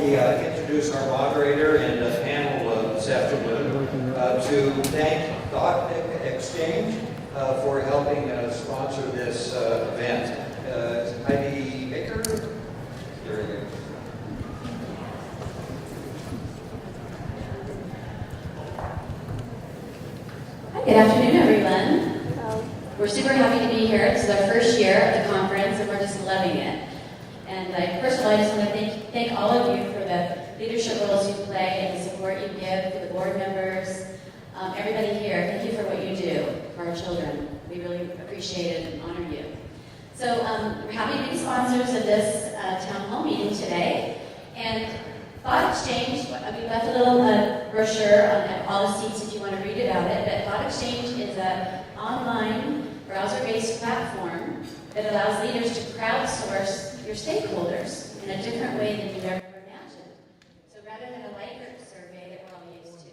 formally introduce our moderator and panel this afternoon to thank Thought Exchange for helping sponsor this event. Heidi Baker, there you go. Good afternoon, everyone. We're super happy to be here. It's our first year of the conference, and we're just loving it. And first of all, I just want to thank all of you for the leadership roles you play and the support you give to the board members. Everybody here, thank you for what you do for our children. We really appreciate it and honor you. So we're happy to be sponsors of this town hall meeting today. And Thought Exchange, we left a little brochure on all the seats if you want to read about it, but Thought Exchange is an online browser-based platform that allows leaders to crowdsource your stakeholders in a different way than you've ever imagined. So rather than a Likert survey that we're all used to,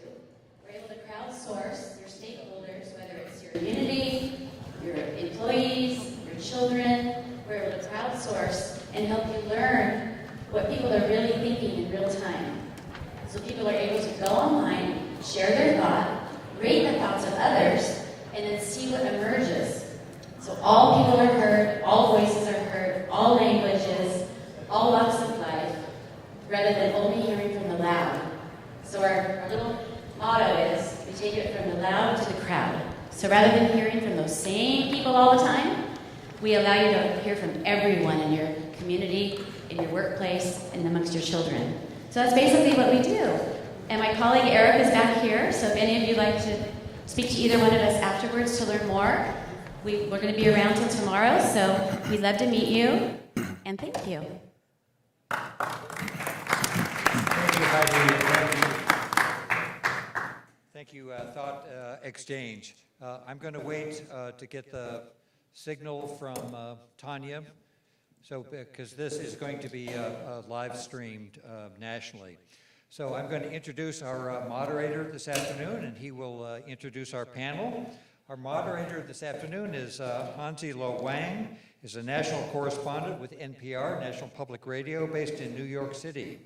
we're able to crowdsource your stakeholders, whether it's your community, your employees, your children. We're able to crowdsource and help you learn what people are really thinking in real time. So people are able to go online, share their thought, rate the thoughts of others, and then see what emerges. So all people are heard, all voices are heard, all languages, all walks of life, rather than only hearing from the loud. So our little motto is, we take it from the loud to the crowd. So rather than hearing from those same people all the time, we allow you to hear from everyone in your community, in your workplace, and amongst your children. So that's basically what we do. And my colleague Eric is back here, so if any of you like to speak to either one of us afterwards to learn more, we're going to be around till tomorrow, so we'd love to meet you, and thank you. Thank you, Heidi. Thank you, Thought Exchange. I'm going to wait to get the signal from Tanya. So, because this is going to be live streamed nationally. So I'm going to introduce our moderator this afternoon, and he will introduce our panel. Our moderator this afternoon is Hansi Lo Wang. He's a national correspondent with NPR, National Public Radio, based in New York City.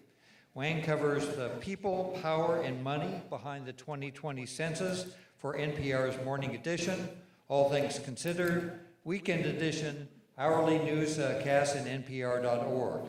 Wang covers the people, power, and money behind the 2020 census for NPR's Morning Edition, All Things Considered, Weekend Edition, hourly newscasts in NPR.org.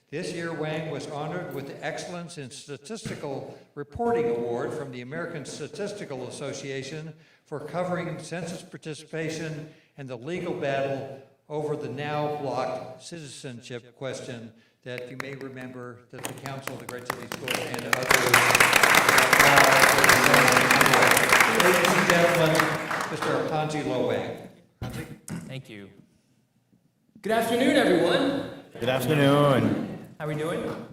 This year, Wang was honored with the Excellence in Statistical Reporting Award from the American Statistical Association for covering census participation and the legal battle over the now blocked citizenship question that you may remember that the Council of the Great City Schools and others. Ladies and gentlemen, Mr. Hansi Lo Wang. Hansi? Thank you. Good afternoon, everyone. Good afternoon. How are we doing?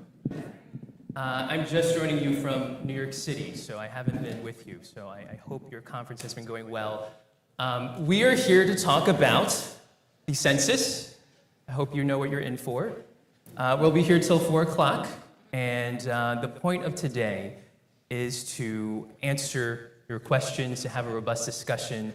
I'm just joining you from New York City, so I haven't been with you, so I hope your conference has been going well. We are here to talk about the census. I hope you know what you're in for. We'll be here till 4 o'clock, and the point of today is to answer your questions, to have a robust discussion.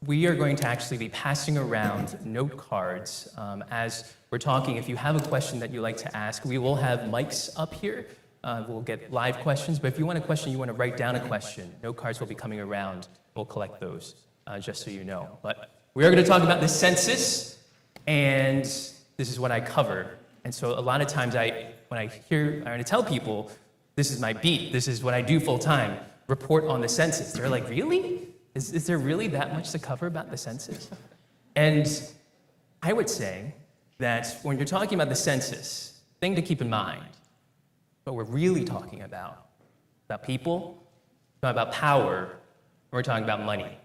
We are going to actually be passing around note cards as we're talking. If you have a question that you'd like to ask, we will have mics up here. We'll get live questions, but if you want a question, you want to write down a question, note cards will be coming around. We'll collect those, just so you know. But we are going to talk about the census, and this is what I cover. And so a lot of times when I tell people, this is my beat, this is what I do full time, report on the census. They're like, really? Is there really that much to cover about the census? And I would say that when you're talking about the census, thing to keep in mind, what we're really talking about people, about power, and we're talking about money.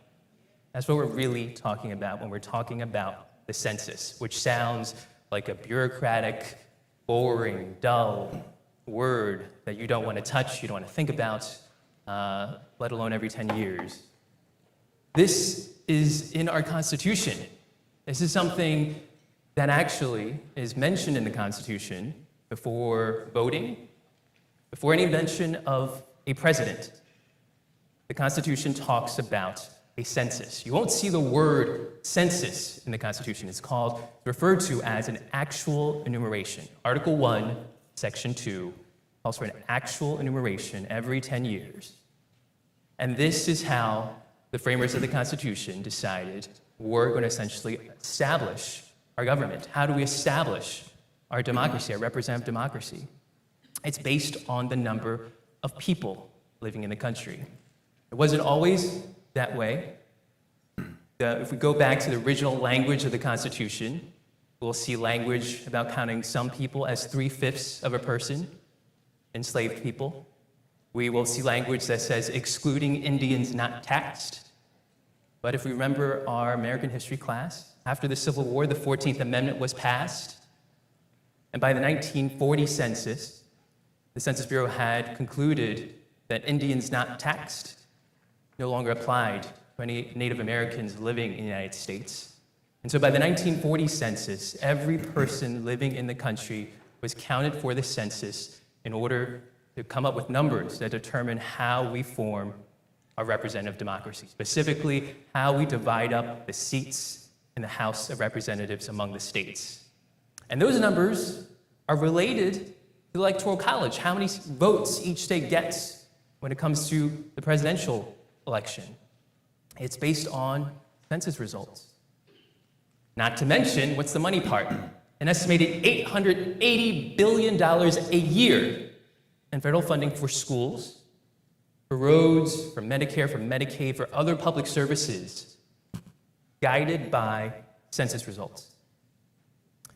That's what we're really talking about when we're talking about the census, which sounds like a bureaucratic, boring, dull word that you don't want to touch, you don't want to think about, let alone every 10 years. This is in our Constitution. This is something that actually is mentioned in the Constitution before voting, before any mention of a president. The Constitution talks about a census. You won't see the word census in the Constitution. It's referred to as an actual enumeration. Article 1 Section 2, calls for an actual enumeration every 10 years. And this is how the framers of the Constitution decided we're going to essentially establish our government. How do we establish our democracy, our representative democracy? It's based on the number of people living in the country. It wasn't always that way. If we go back to the original language of the Constitution, we'll see language about counting some people as 3/5 of a person, enslaved people. We will see language that says excluding Indians not taxed. But if we remember our American history class, after the Civil War, the 14th Amendment was passed. And by the 1940 census, the Census Bureau had concluded that Indians not taxed no longer applied to any Native Americans living in the United States. And so by the 1940 census, every person living in the country was counted for the census in order to come up with numbers that determine how we form our representative democracy, specifically how we divide up the seats in the House of Representatives among the states. And those numbers are related to the Electoral College, how many votes each state gets when it comes to the presidential election. It's based on census results. Not to mention, what's the money part? An estimated $880 billion a year in federal funding for schools, for roads, for Medicare, for Medicaid, for other public services, guided by census results.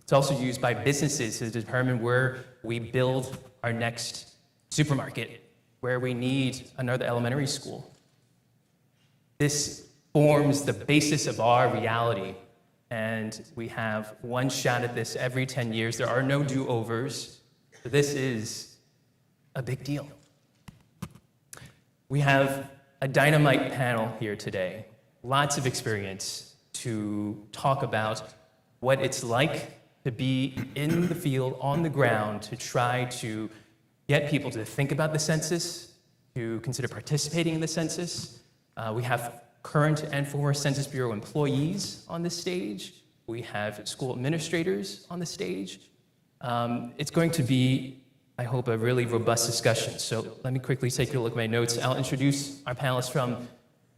It's also used by businesses to determine where we build our next supermarket, where we need another elementary school. This forms the basis of our reality, and we have one shot at this every 10 years. There are no do-overs. This is a big deal. We have a dynamite panel here today, lots of experience to talk about what it's like to be in the field, on the ground, to try to get people to think about the census, to consider participating in the census. We have current and former Census Bureau employees on the stage. We have school administrators on the stage. It's going to be, I hope, a really robust discussion. So let me quickly take a look at my notes. I'll introduce our panelists from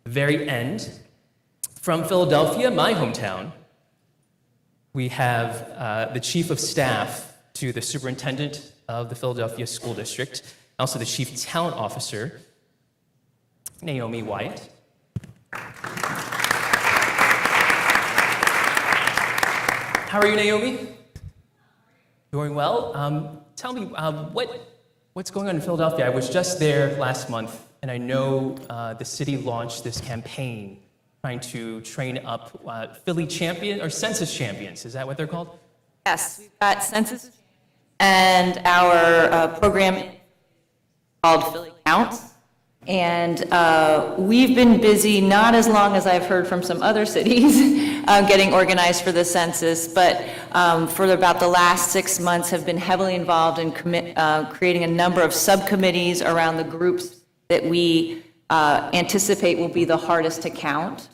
the very end. From Philadelphia, my hometown, we have the Chief of Staff to the Superintendent of the Philadelphia School District, also the Chief Talent Officer, Naomi Wyatt. How are you, Naomi? Doing well? Tell me, what's going on in Philadelphia? I was just there last month, and I know the city launched this campaign trying to train up Philly champion or census champions. Is that what they're called? Yes, we've got Census, and our program called Philly Counts. And we've been busy, not as long as I've heard from some other cities, getting organized for the census, but for about the last 6 months have been heavily involved in creating a number of subcommittees around the groups that we anticipate will be the hardest to count.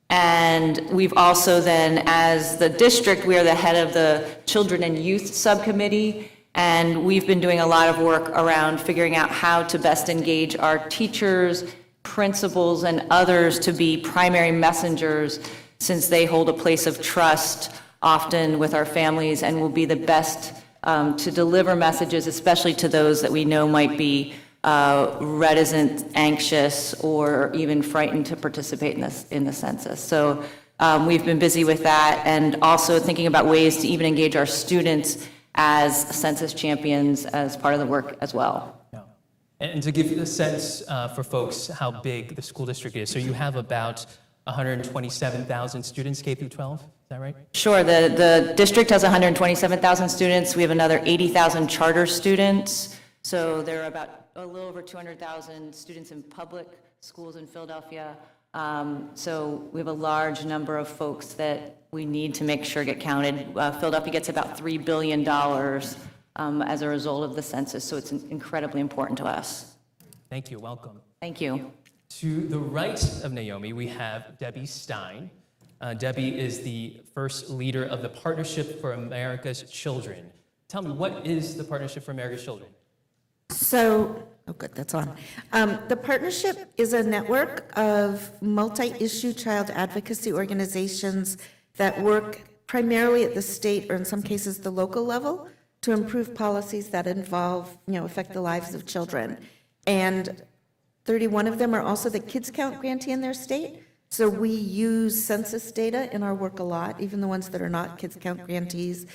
And we've also then, as the district, we are the head of the Children and Youth Subcommittee, and we've been doing a lot of work around figuring out how to best engage our teachers, principals, and others to be primary messengers, since they hold a place of trust often with our families and will be the best to deliver messages, especially to those that we know might be reticent, anxious, or even frightened to participate in the census. So we've been busy with that, and also thinking about ways to even engage our students as census champions as part of the work as well. Yeah. And to give you a sense for folks how big the school district is, so you have about 127,000 students K through 12, is that right? Sure, the district has 127,000 students. We have another 80,000 charter students. So there are about a little over 200,000 students in public schools in Philadelphia. So we have a large number of folks that we need to make sure get counted. Philadelphia gets about $3 billion as a result of the census, so it's incredibly important to us. Thank you, welcome. Thank you. To the right of Naomi, we have Debbie Stein. Debbie is the first leader of the Partnership for America's Children. tell me, what is the Partnership for America's Children? So, oh good, that's on. The partnership is a network of multi-issue child advocacy organizations that work primarily at the state or in some cases the local level to improve policies that involve, affect the lives of children. And 31 of them are also the Kids Count grantee in their state. So we use census data in our work a lot, even the ones that are not Kids Count grantees.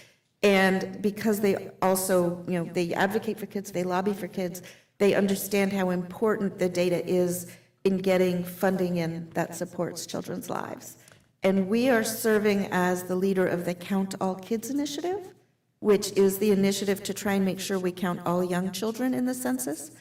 And because they also, they advocate for kids, they lobby for kids, they understand how important the data is in getting funding in that supports children's lives. And we are serving as the leader of the Count All Kids initiative, which is the initiative to try and make sure we count all young children in the census.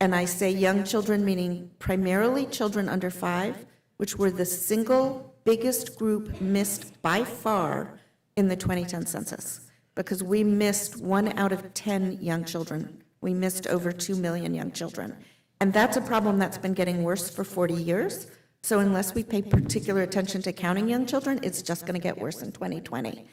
And I say young children, meaning primarily children under 5, which were the single biggest group missed by far in the 2010 census. Because we missed 1 out of 10 young children. We missed over 2 million young children. And that's a problem that's been getting worse for 40 years. So unless we pay particular attention to counting young children, it's just going to get worse in 2020.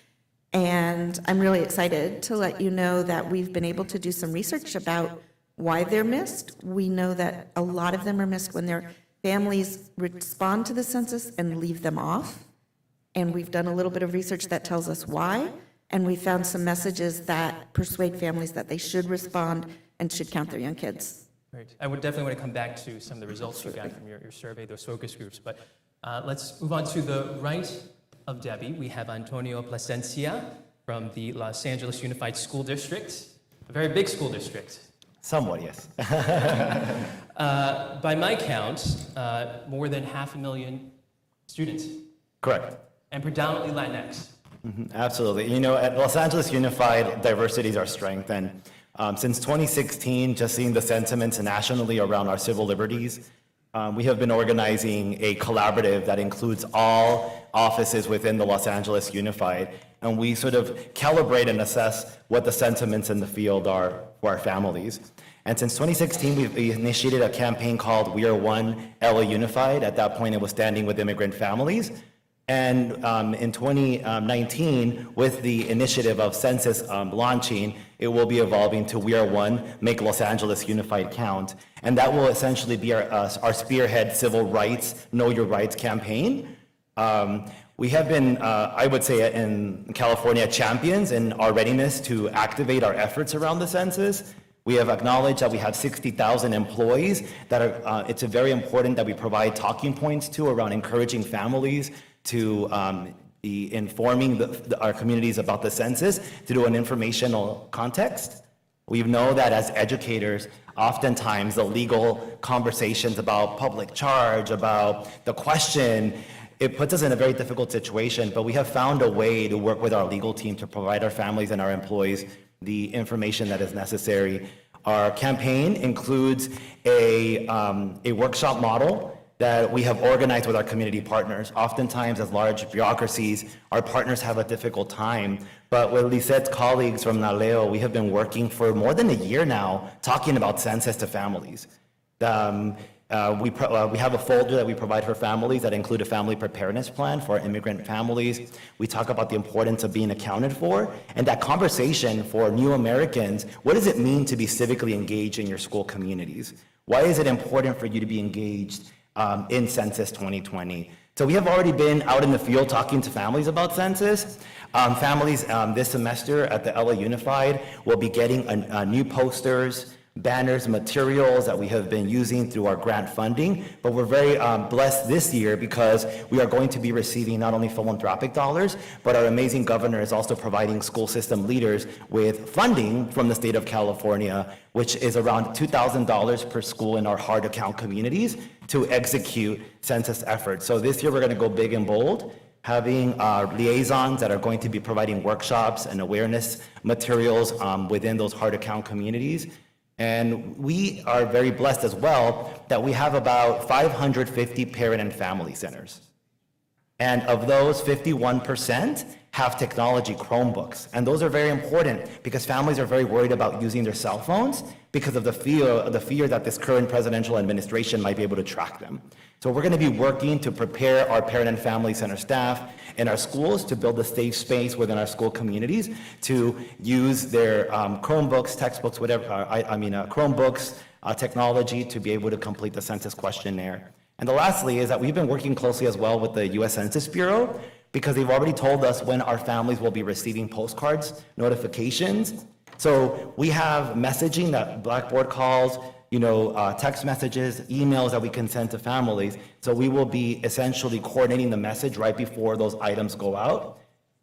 And I'm really excited to let you know that we've been able to do some research about why they're missed. We know that a lot of them are missed when their families respond to the census and leave them off. And we've done a little bit of research that tells us why. And we found some messages that persuade families that they should respond and should count their young kids. Great. I would definitely want to come back to some of the results you got from your survey, those focus groups. But let's move on to the right of Debbie. We have Antonio Plasencia from the Los Angeles Unified School District, a very big school district. Somewhat, yes. By my count, more than 500,000 students, Correct. and predominantly Latinx. Absolutely. At Los Angeles Unified, diversity is our strength. And since 2016, just seeing the sentiments nationally around our civil liberties, we have been organizing a collaborative that includes all offices within the Los Angeles Unified. And we sort of calibrate and assess what the sentiments in the field are for our families. And since 2016, we initiated a campaign called We Are One LA Unified. At that point, it was standing with immigrant families. And in 2019, with the initiative of Census launching, it will be evolving to We Are One, Make Los Angeles Unified Count. And that will essentially be our spearhead civil rights, Know Your Rights campaign. We have been, I would say, in California, champions in our readiness to activate our efforts around the census. We have acknowledged that we have 60,000 employees that are, it's very important that we provide talking points to around encouraging families to be informing our communities about the census to do an informational context. We know that as educators, oftentimes the legal conversations about public charge, about the question, it puts us in a very difficult situation, but we have found a way to work with our legal team to provide our families and our employees the information that is necessary. Our campaign includes a workshop model that we have organized with our community partners. Oftentimes, as large bureaucracies, our partners have a difficult time. But with Lisette's colleagues from NALEO, we have been working for more than a year now, talking about census to families. We have a folder that we provide for families that include a family preparedness plan for immigrant families. We talk about the importance of being accounted for, and that conversation for new Americans, what does it mean to be civically engaged in your school communities? Why is it important for you to be engaged in Census 2020? So we have already been out in the field talking to families about census. Families this semester at the LA Unified will be getting new posters, banners, materials that we have been using through our grant funding. But we're very blessed this year because we are going to be receiving not only philanthropic dollars, but our amazing governor is also providing school system leaders with funding from the state of California, which is around $2,000 per school in our hard to count communities to execute census efforts. So this year we're going to go big and bold, having liaisons that are going to be providing workshops and awareness materials within those hard to count communities. And we are very blessed as well that we have about 550 parent and family centers. And of those, 51% have technology Chromebooks. And those are very important because families are very worried about using their cell phones because of the fear that this current presidential administration might be able to track them. So we're going to be working to prepare our parent and family center staff in our schools to build a safe space within our school communities to use their Chromebooks, textbooks, whatever, Chromebooks, technology to be able to complete the census questionnaire. And the lastly is that we've been working closely as well with the U.S. Census Bureau because they've already told us when our families will be receiving postcards, notifications. So we have messaging, that Blackboard calls, text messages, emails that we can send to families. So we will be essentially coordinating the message right before those items go out,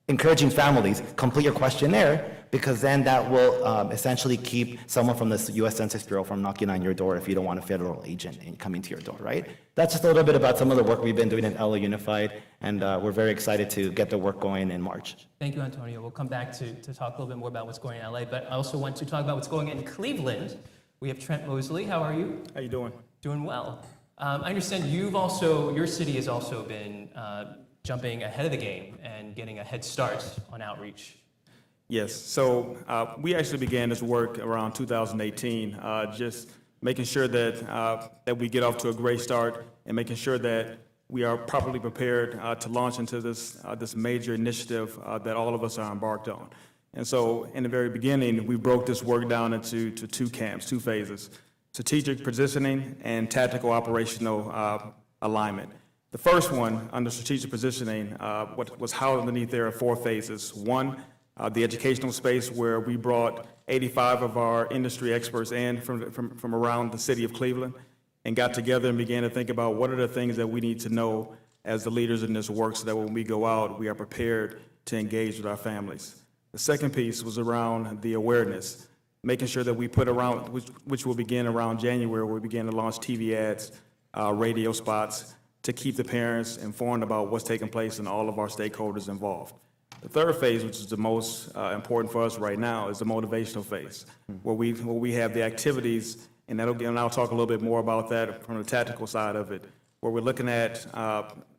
encouraging families, complete your questionnaire, because then that will essentially keep someone from the U.S. Census Bureau from knocking on your door if you don't want a federal agent coming to your door, right? That's just a little bit about some of the work we've been doing in LA Unified, and we're very excited to get the work going in March. Thank you, Antonio. We'll come back to talk a little bit more about what's going on in LA, but I also want to talk about what's going on in Cleveland. We have Trent Mosley. How are you? How you doing? Doing well. I understand your city has also been jumping ahead of the game and getting a head start on outreach. Yes. So we actually began this work around 2018, just making sure that we get off to a great start and making sure that we are properly prepared to launch into this major initiative that all of us are embarked on. And so in the very beginning, we broke this work down into two camps, two phases: strategic positioning and tactical operational alignment. The first one, under strategic positioning, what was housed underneath there are 4 phases. One, the educational space, where we brought 85 of our industry experts in from around the city of Cleveland and got together and began to think about what are the things that we need to know as the leaders in this work so that when we go out, we are prepared to engage with our families. The second piece was around the awareness, making sure that we put around, which will begin around January, where we begin to launch TV ads, radio spots, to keep the parents informed about what's taking place and all of our stakeholders involved. The third phase, which is the most important for us right now, is the motivational phase, where we have the activities, and I'll talk a little bit more about that from the tactical side of it, where we're looking at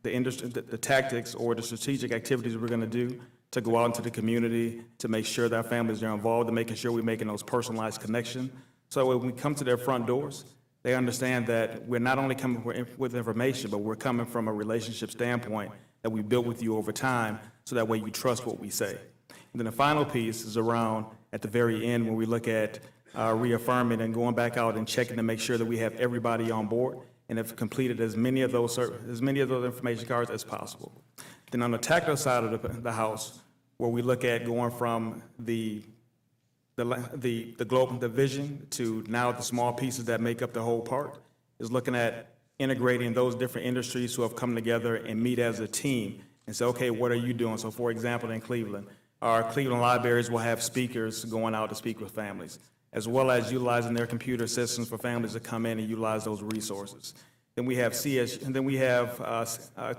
the tactics or the strategic activities we're going to do to go out into the community, to make sure that our families are involved, and making sure we're making those personalized connections. So when we come to their front doors, they understand that we're not only coming with information, but we're coming from a relationship standpoint that we built with you over time, so that way you trust what we say. And then the final piece is around, at the very end, when we look at reaffirming and going back out and checking to make sure that we have everybody on board and have completed as many of those information cards as possible. Then on the tactical side of the house, where we look at going from the global, the vision, to now the small pieces that make up the whole part, is looking at integrating those different industries who have come together and meet as a team and say, okay, what are you doing? So for example, in Cleveland, our Cleveland libraries will have speakers going out to speak with families, as well as utilizing their computer systems for families to come in and utilize those resources. Then we have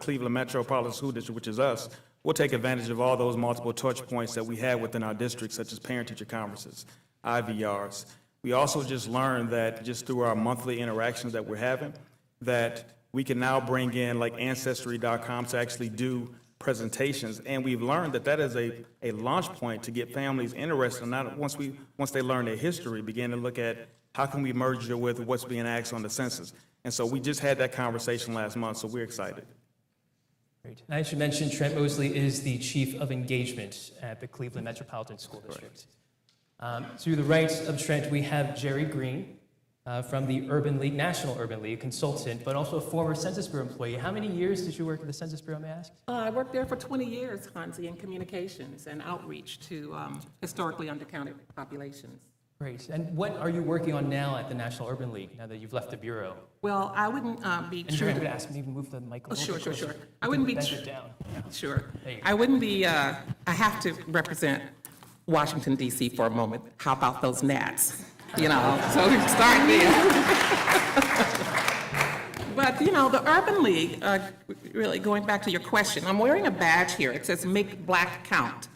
Cleveland Metropolitan School District, which is us. We'll take advantage of all those multiple touch points that we have within our district, such as parent-teacher conferences, IVRs. We also just learned that just through our monthly interactions that we're having, that we can now bring in like Ancestry.com to actually do presentations. And we've learned that that is a launch point to get families interested. And not once they learn their history, begin to look at how can we merge it with what's being asked on the census. And so we just had that conversation last month, so we're excited. Great. I should mention Trent Mosley is the Chief of Engagement at the Cleveland Metropolitan School District. To the right of Trent, we have Jerry Green from the Urban League, National Urban League, consultant, but also a former Census Bureau employee. How many years did you work at the Census Bureau, may I ask? I worked there for 20 years, Hansi, in communications and outreach to historically undercounted populations. Great. And what are you working on now at the National Urban League, now that you've left the Bureau? Well, I wouldn't be And true I'm to... going to ask me to move the mic a Oh, little bit sure. closer. I wouldn't be... Bend it down. Yeah. Sure. There you go. I wouldn't be... I have to represent Washington, D.C. for a moment. How about those gnats? You know, so we can start there. But, you know, the Urban League, really going back to your question, I'm wearing a badge here. It says Make Black Count.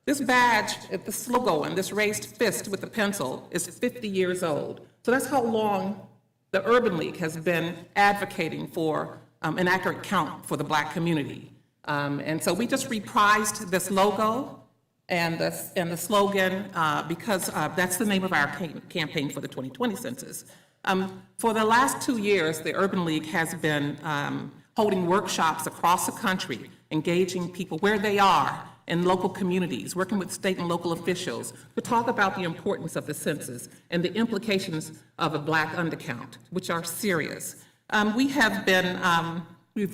This badge, this logo and this raised fist with the pencil is 50 years old. So that's how long the Urban League has been advocating for an accurate count for the Black community. And so we just reprised this logo and the slogan because that's the name of our campaign for the 2020 census. For the last 2 years, the Urban League has been holding workshops across the country, engaging people where they are in local communities, working with state and local officials to talk about the importance of the census and the implications of a Black undercount, which are serious. We've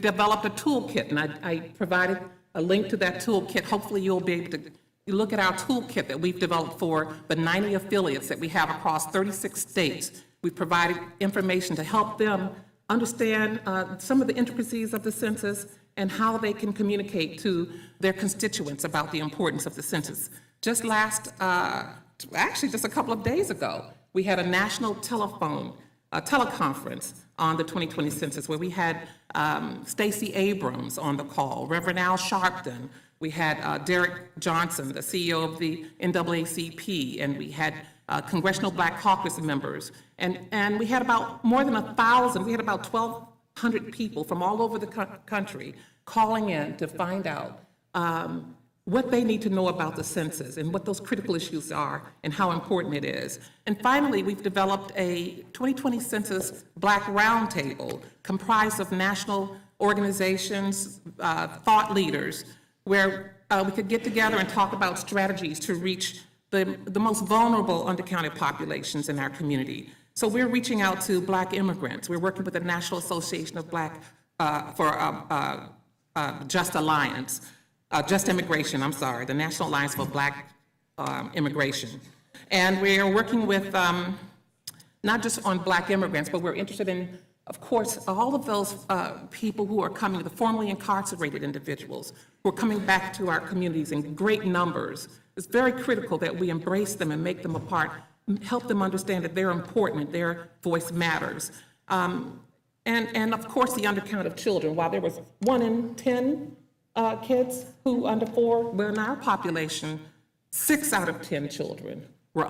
developed a toolkit, and I provided a link to that toolkit. Hopefully you'll be able to look at our toolkit that we've developed for the 90 affiliates that we have across 36 states. We've provided information to help them understand some of the intricacies of the census and how they can communicate to their constituents about the importance of the census. Just a couple of days ago, we had a national teleconference on the 2020 census where we had Stacey Abrams on the call, Reverend Al Sharpton. We had Derek Johnson, the CEO of the NAACP, and we had Congressional Black Caucus members. And we had about more than 1,000, we had about 1,200 people from all over the country calling in to find out what they need to know about the census and what those critical issues are and how important it is. And finally, we've developed a 2020 Census Black Roundtable comprised of national organizations, thought leaders, where we could get together and talk about strategies to reach the most vulnerable undercounted populations in our community. So we're reaching out to Black immigrants. We're working with the National Association of Black Just Alliance, Just Immigration, I'm sorry, the National Alliance for Black Immigration. And we're working with not just on Black immigrants, but we're interested in, of course, all of those people who are coming, the formerly incarcerated individuals who are coming back to our communities in great numbers. It's very critical that we embrace them and make them a part, help them understand that they're important, their voice matters. And of course, the undercount of children. While there was 1 in 10 kids who under 4 were in our population, 6 out of 10 children were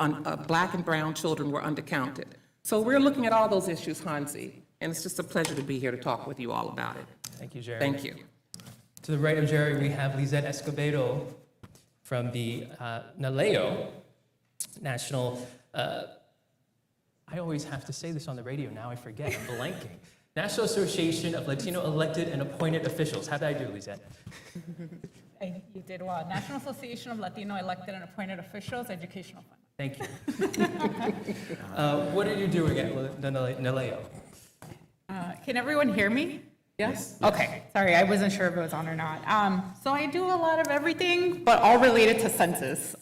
Black and brown children were undercounted. So we're looking at all those issues, Hansi, and it's just a pleasure to be here to talk with you all about it. Thank you, Jerry. Thank you. To the right of Jerry, we have Lizette Escobedo from the NALEO, National, I always have to say this on the radio, now I forget, I'm blanking. National Association of Latino Elected and Appointed Officials. How did I do, Lizette? You did well. National Association of Latino Elected and Appointed Officials, Educational Fund. Thank you. What are you doing at NALEO? Can everyone hear me? Yes? Okay, sorry, I wasn't sure if it was on or not. So I do a lot of everything, but all related to census.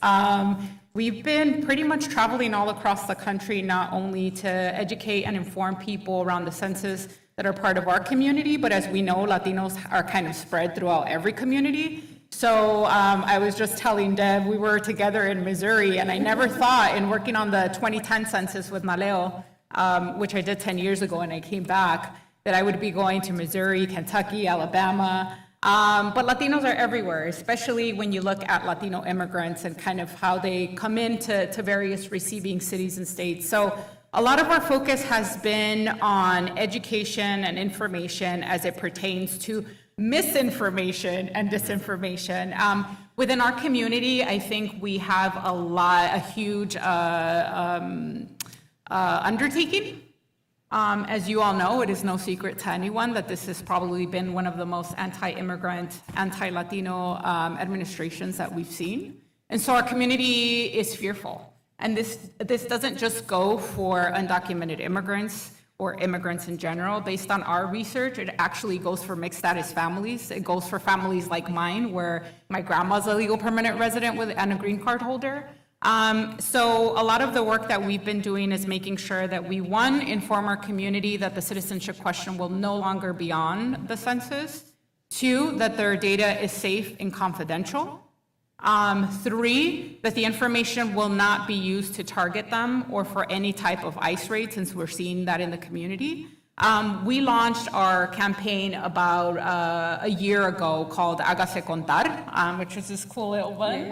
We've been pretty much traveling all across the country, not only to educate and inform people around the census that are part of our community, but as we know, Latinos are kind of spread throughout every community. So I was just telling Deb, we were together in Missouri, and I never thought in working on the 2010 census with NALEO, which I did 10 years ago, and I came back, that I would be going to Missouri, Kentucky, Alabama. But Latinos are everywhere, especially when you look at Latino immigrants and kind of how they come into various receiving cities and states. So a lot of our focus has been on education and information as it pertains to misinformation and disinformation. Within our community, I think we have a huge undertaking. As you all know, it is no secret to anyone that this has probably been one of the most anti-immigrant, anti-Latino administrations that we've seen. And so our community is fearful. And this doesn't just go for undocumented immigrants or immigrants in general. Based on our research, it actually goes for mixed status families. It goes for families like mine, where my grandma's a legal permanent resident and a green card holder. So a lot of the work that we've been doing is making sure that we, one, inform our community that the citizenship question will no longer be on the census. 2, that their data is safe and confidential. 3, that the information will not be used to target them or for any type of ICE raid, since we're seeing that in the community. We launched our campaign about a year ago called Hágase Contar, which is this cool little one,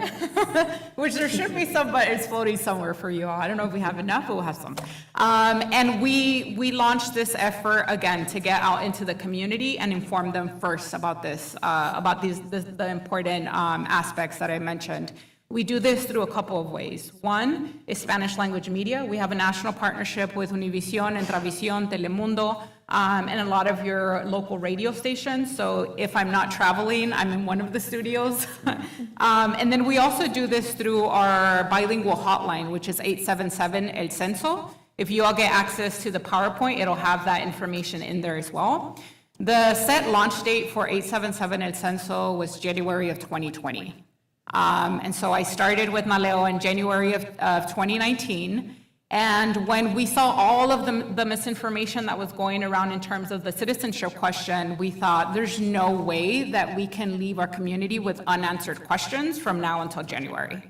which there should be some, but it's floating somewhere for you all. I don't know if we have enough, but we'll have some. And we launched this effort, again, to get out into the community and inform them first about this, about the important aspects that I mentioned. We do this through a couple of ways. One is Spanish language media. We have a national partnership with Univision, Entravisión, Telemundo, and a lot of your local radio stations. So if I'm not traveling, I'm in one of the studios. And then we also do this through our bilingual hotline, which is 877 El Censo. If you all get access to the PowerPoint, it'll have that information in there as well. The set launch date for 877 El Censo was January of 2020. And so I started with Naleo in January of 2019. And when we saw all of the misinformation that was going around in terms of the citizenship question, we thought there's no way that we can leave our community with unanswered questions from now until January.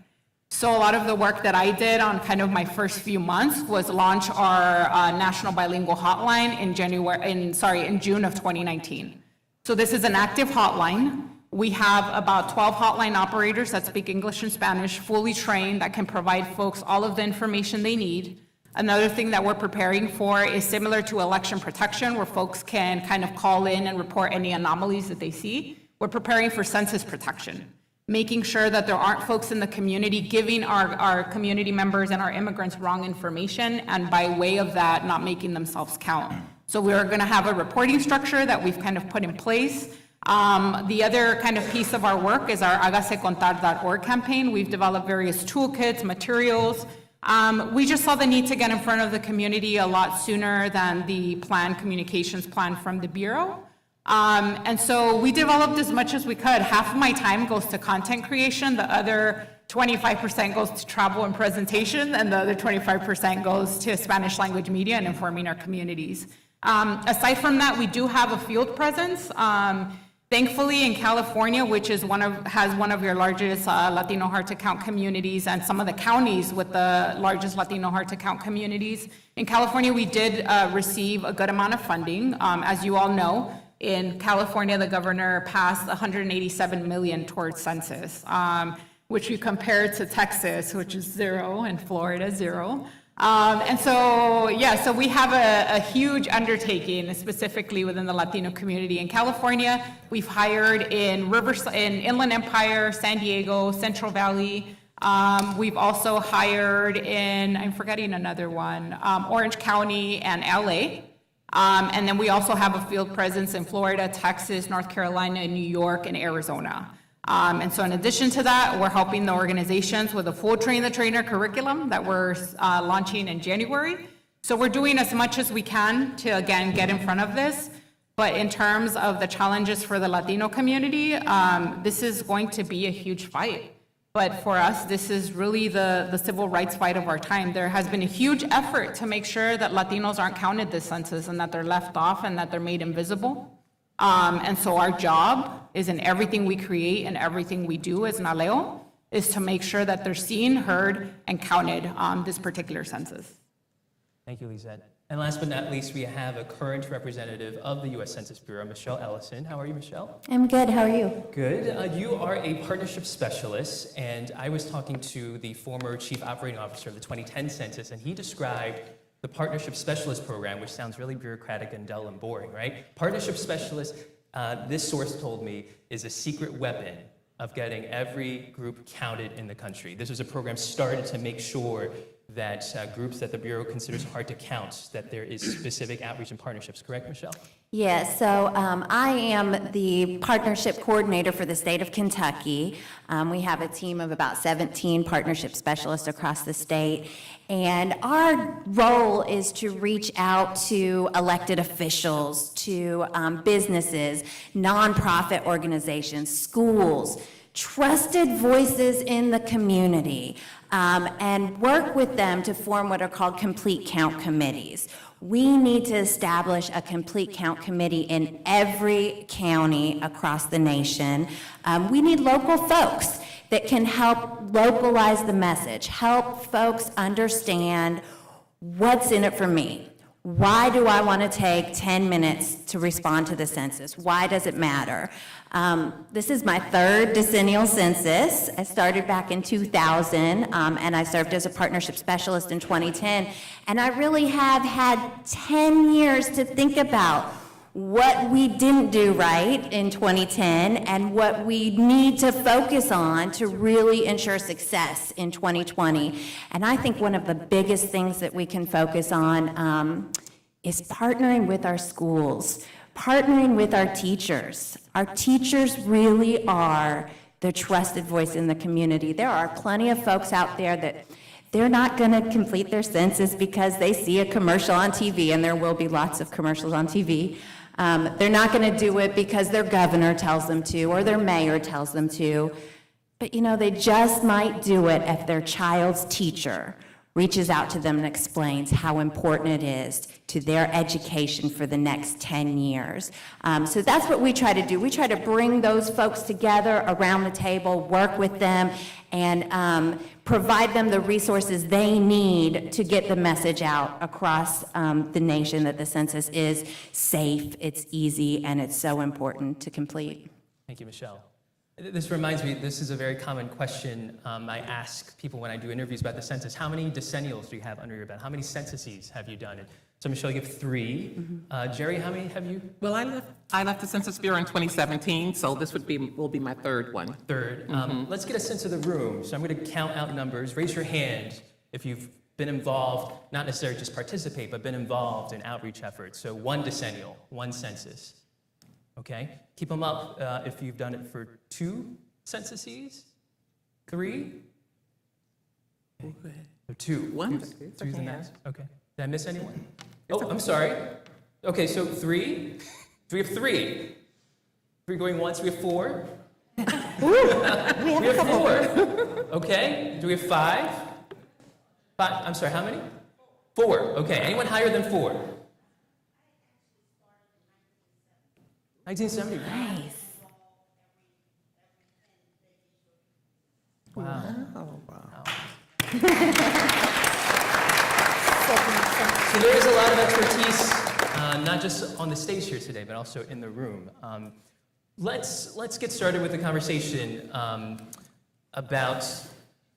So a lot of the work that I did on kind of my first few months was launch our national bilingual hotline in June of 2019. So this is an active hotline. We have about 12 hotline operators that speak English and Spanish, fully trained, that can provide folks all of the information they need. Another thing that we're preparing for is similar to election protection, where folks can kind of call in and report any anomalies that they see. We're preparing for census protection, making sure that there aren't folks in the community giving our community members and our immigrants wrong information, and by way of that, not making themselves count. So we're gonna have a reporting structure that we've kind of put in place. The other kind of piece of our work is our hagasecontar.org campaign. We've developed various toolkits, materials. We just saw the need to get in front of the community a lot sooner than the communications plan from the Bureau. And so we developed as much as we could. Half of my time goes to content creation, the other 25% goes to travel and presentation, and the other 25% goes to Spanish language media and informing our communities. Aside from that, we do have a field presence. Thankfully, in California, which is has one of your largest Latino hard-to-count communities, and some of the counties with the largest Latino hard-to-count communities, in California, we did receive a good amount of funding. As you all know, in California, the governor passed $187 million towards census, which you compare to Texas, which is $0, and Florida, $0. And so, yeah, so we have a huge undertaking, specifically within the Latino community. In California, we've hired in Inland Empire, San Diego, Central Valley. We've also hired in, I'm forgetting another one, Orange County and LA. And then we also have a field presence in Florida, Texas, North Carolina, New York, and Arizona. And so in addition to that, we're helping the organizations with a full train the trainer curriculum that we're launching in January. So we're doing as much as we can to, again, get in front of this. But in terms of the challenges for the Latino community, this is going to be a huge fight. But for us, this is really the civil rights fight of our time. There has been a huge effort to make sure that Latinos aren't counted this census, and that they're left off, and that they're made invisible. And so our job is, in everything we create and everything we do as Naleo, is to make sure that they're seen, heard, and counted on this particular census. Thank you, Lizette. And last but not least, we have a current representative of the U.S. Census Bureau, Michelle Ellison. How are you, Michelle? I'm good. How are you? Good. You are a partnership specialist, and I was talking to the former chief operating officer of the 2010 census, and he described the Partnership Specialist Program, which sounds really bureaucratic and dull and boring, right? Partnership Specialist, this source told me, is a secret weapon of getting every group counted in the country. This was a program started to make sure that groups that the Bureau considers hard to count, that there is specific outreach and partnerships. Correct, Michelle? Yes, so I am the partnership coordinator for the state of Kentucky. We have a team of about 17 partnership specialists across the state, and our role is to reach out to elected officials, to businesses, nonprofit organizations, schools, trusted voices in the community, and work with them to form what are called complete count committees. We need to establish a complete count committee in every county across the nation. We need local folks that can help localize the message, help folks understand what's in it for me. Why do I want to take 10 minutes to respond to the census? Why does it matter? This is my third decennial census. I started back in 2000, and I served as a partnership specialist in 2010. And I really have had 10 years to think about what we didn't do right in 2010 and what we need to focus on to really ensure success in 2020. And I think one of the biggest things that we can focus on is partnering with our schools, partnering with our teachers. Our teachers really are the trusted voice in the community. There are plenty of folks out there that they're not going to complete their census because they see a commercial on TV, and there will be lots of commercials on TV. They're not going to do it because their governor tells them to or their mayor tells them to. But, they just might do it if their child's teacher reaches out to them and explains how important it is to their education for the next 10 years. So that's what we try to do. We try to bring those folks together around the table, work with them, and provide them the resources they need to get the message out across the nation that the census is safe, it's easy, and it's so important to complete. Thank you, Michelle. This reminds me, this is a very common question I ask people when I do interviews about the census. How many decennials do you have under your belt? How many censuses have you done? So Michelle, you have 3. Jerry, how many have you? Well, I left the Census Bureau in 2017, so this will be my third one. Third. Let's get a sense of the room. So I'm going to count out numbers. Raise your hand if you've been involved, not necessarily just participate, but been involved in outreach efforts. So 1 decennial, 1 census. Okay, keep them up if you've done it for 2 censuses, 3. Okay. So 2. 1. 2's the max. Okay. Did I miss anyone? Oh, I'm sorry. Okay, so 3. We have 3. 3 going once. We have 4. We have 4. Okay. Do we have 5? 5. I'm sorry. How many? 4. Okay. Anyone higher than 4? 1970. Nice. Wow. So there is a lot of expertise, not just on the stage here today, but also in the room. Let's get started with the conversation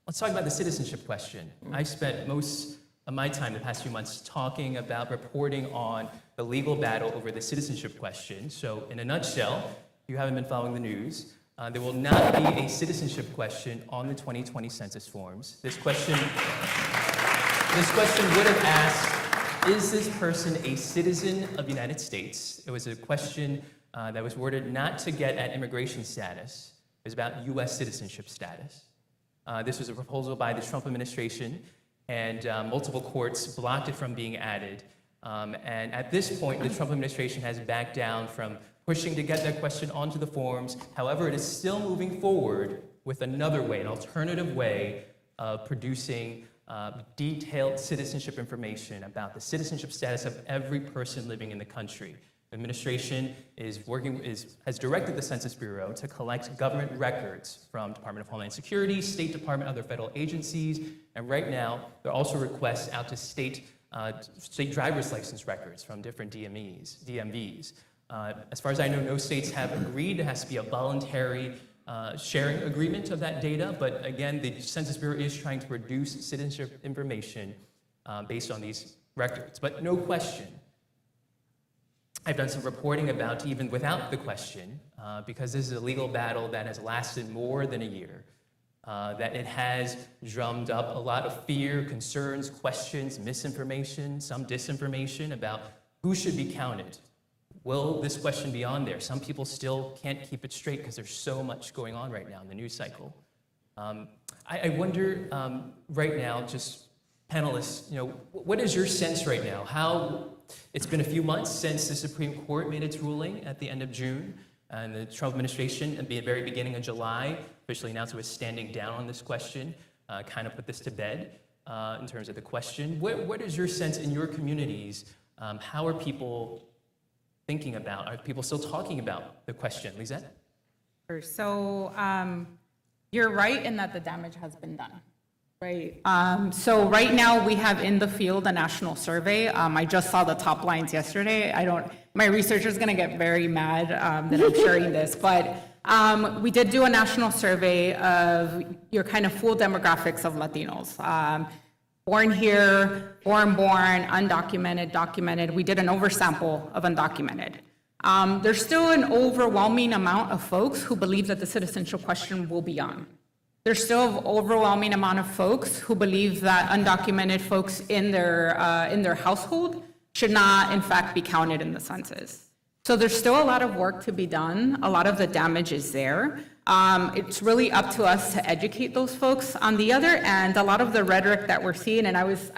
let's talk about the citizenship question. I spent most of my time the past few months talking about reporting on the legal battle over the citizenship question. So in a nutshell, if you haven't been following the news, there will not be a citizenship question on the 2020 census forms. This question would have asked, is this person a citizen of the United States? It was a question that was worded not to get at immigration status. It was about U.S. citizenship status. This was a proposal by the Trump administration, and multiple courts blocked it from being added. And at this point, the Trump administration has backed down from pushing to get that question onto the forms. However, it is still moving forward with another way, an alternative way of producing detailed citizenship information about the citizenship status of every person living in the country. The administration has directed the Census Bureau to collect government records from Department of Homeland Security, State Department, other federal agencies, and right now, there are also requests out to state driver's license records from different DMVs. As far as I know, no states have agreed. It has to be a voluntary sharing agreement of that data, but again, the Census Bureau is trying to produce citizenship information based on these records. But no question, I've done some reporting about even without the question, because this is a legal battle that has lasted more than a year, that it has drummed up a lot of fear, concerns, questions, misinformation, some disinformation about who should be counted. Will this question be on there? Some people still can't keep it straight because there's so much going on right now in the news cycle. I wonder right now, just panelists, what is your sense right now? It's been a few months since the Supreme Court made its ruling at the end of June, and the Trump administration, at the very beginning of July, officially announced it was standing down on this question, kind of put this to bed in terms of the question. What is your sense in your communities? How are people thinking about? Are people still talking about the question? Lisette? Sure. So you're right in that the damage has been done. Right. So right now we have in the field a national survey. I just saw the top lines yesterday. My researcher's going to get very mad that I'm sharing this, but we did do a national survey of your kind of full demographics of Latinos. Born here, born, undocumented, documented. We did an oversample of undocumented. There's still an overwhelming amount of folks who believe that the citizenship question will be on. There's still an overwhelming amount of folks who believe that undocumented folks in their household should not, in fact, be counted in the census. So there's still a lot of work to be done. A lot of the damage is there. It's really up to us to educate those folks. On the other end, a lot of the rhetoric that we're seeing, and I was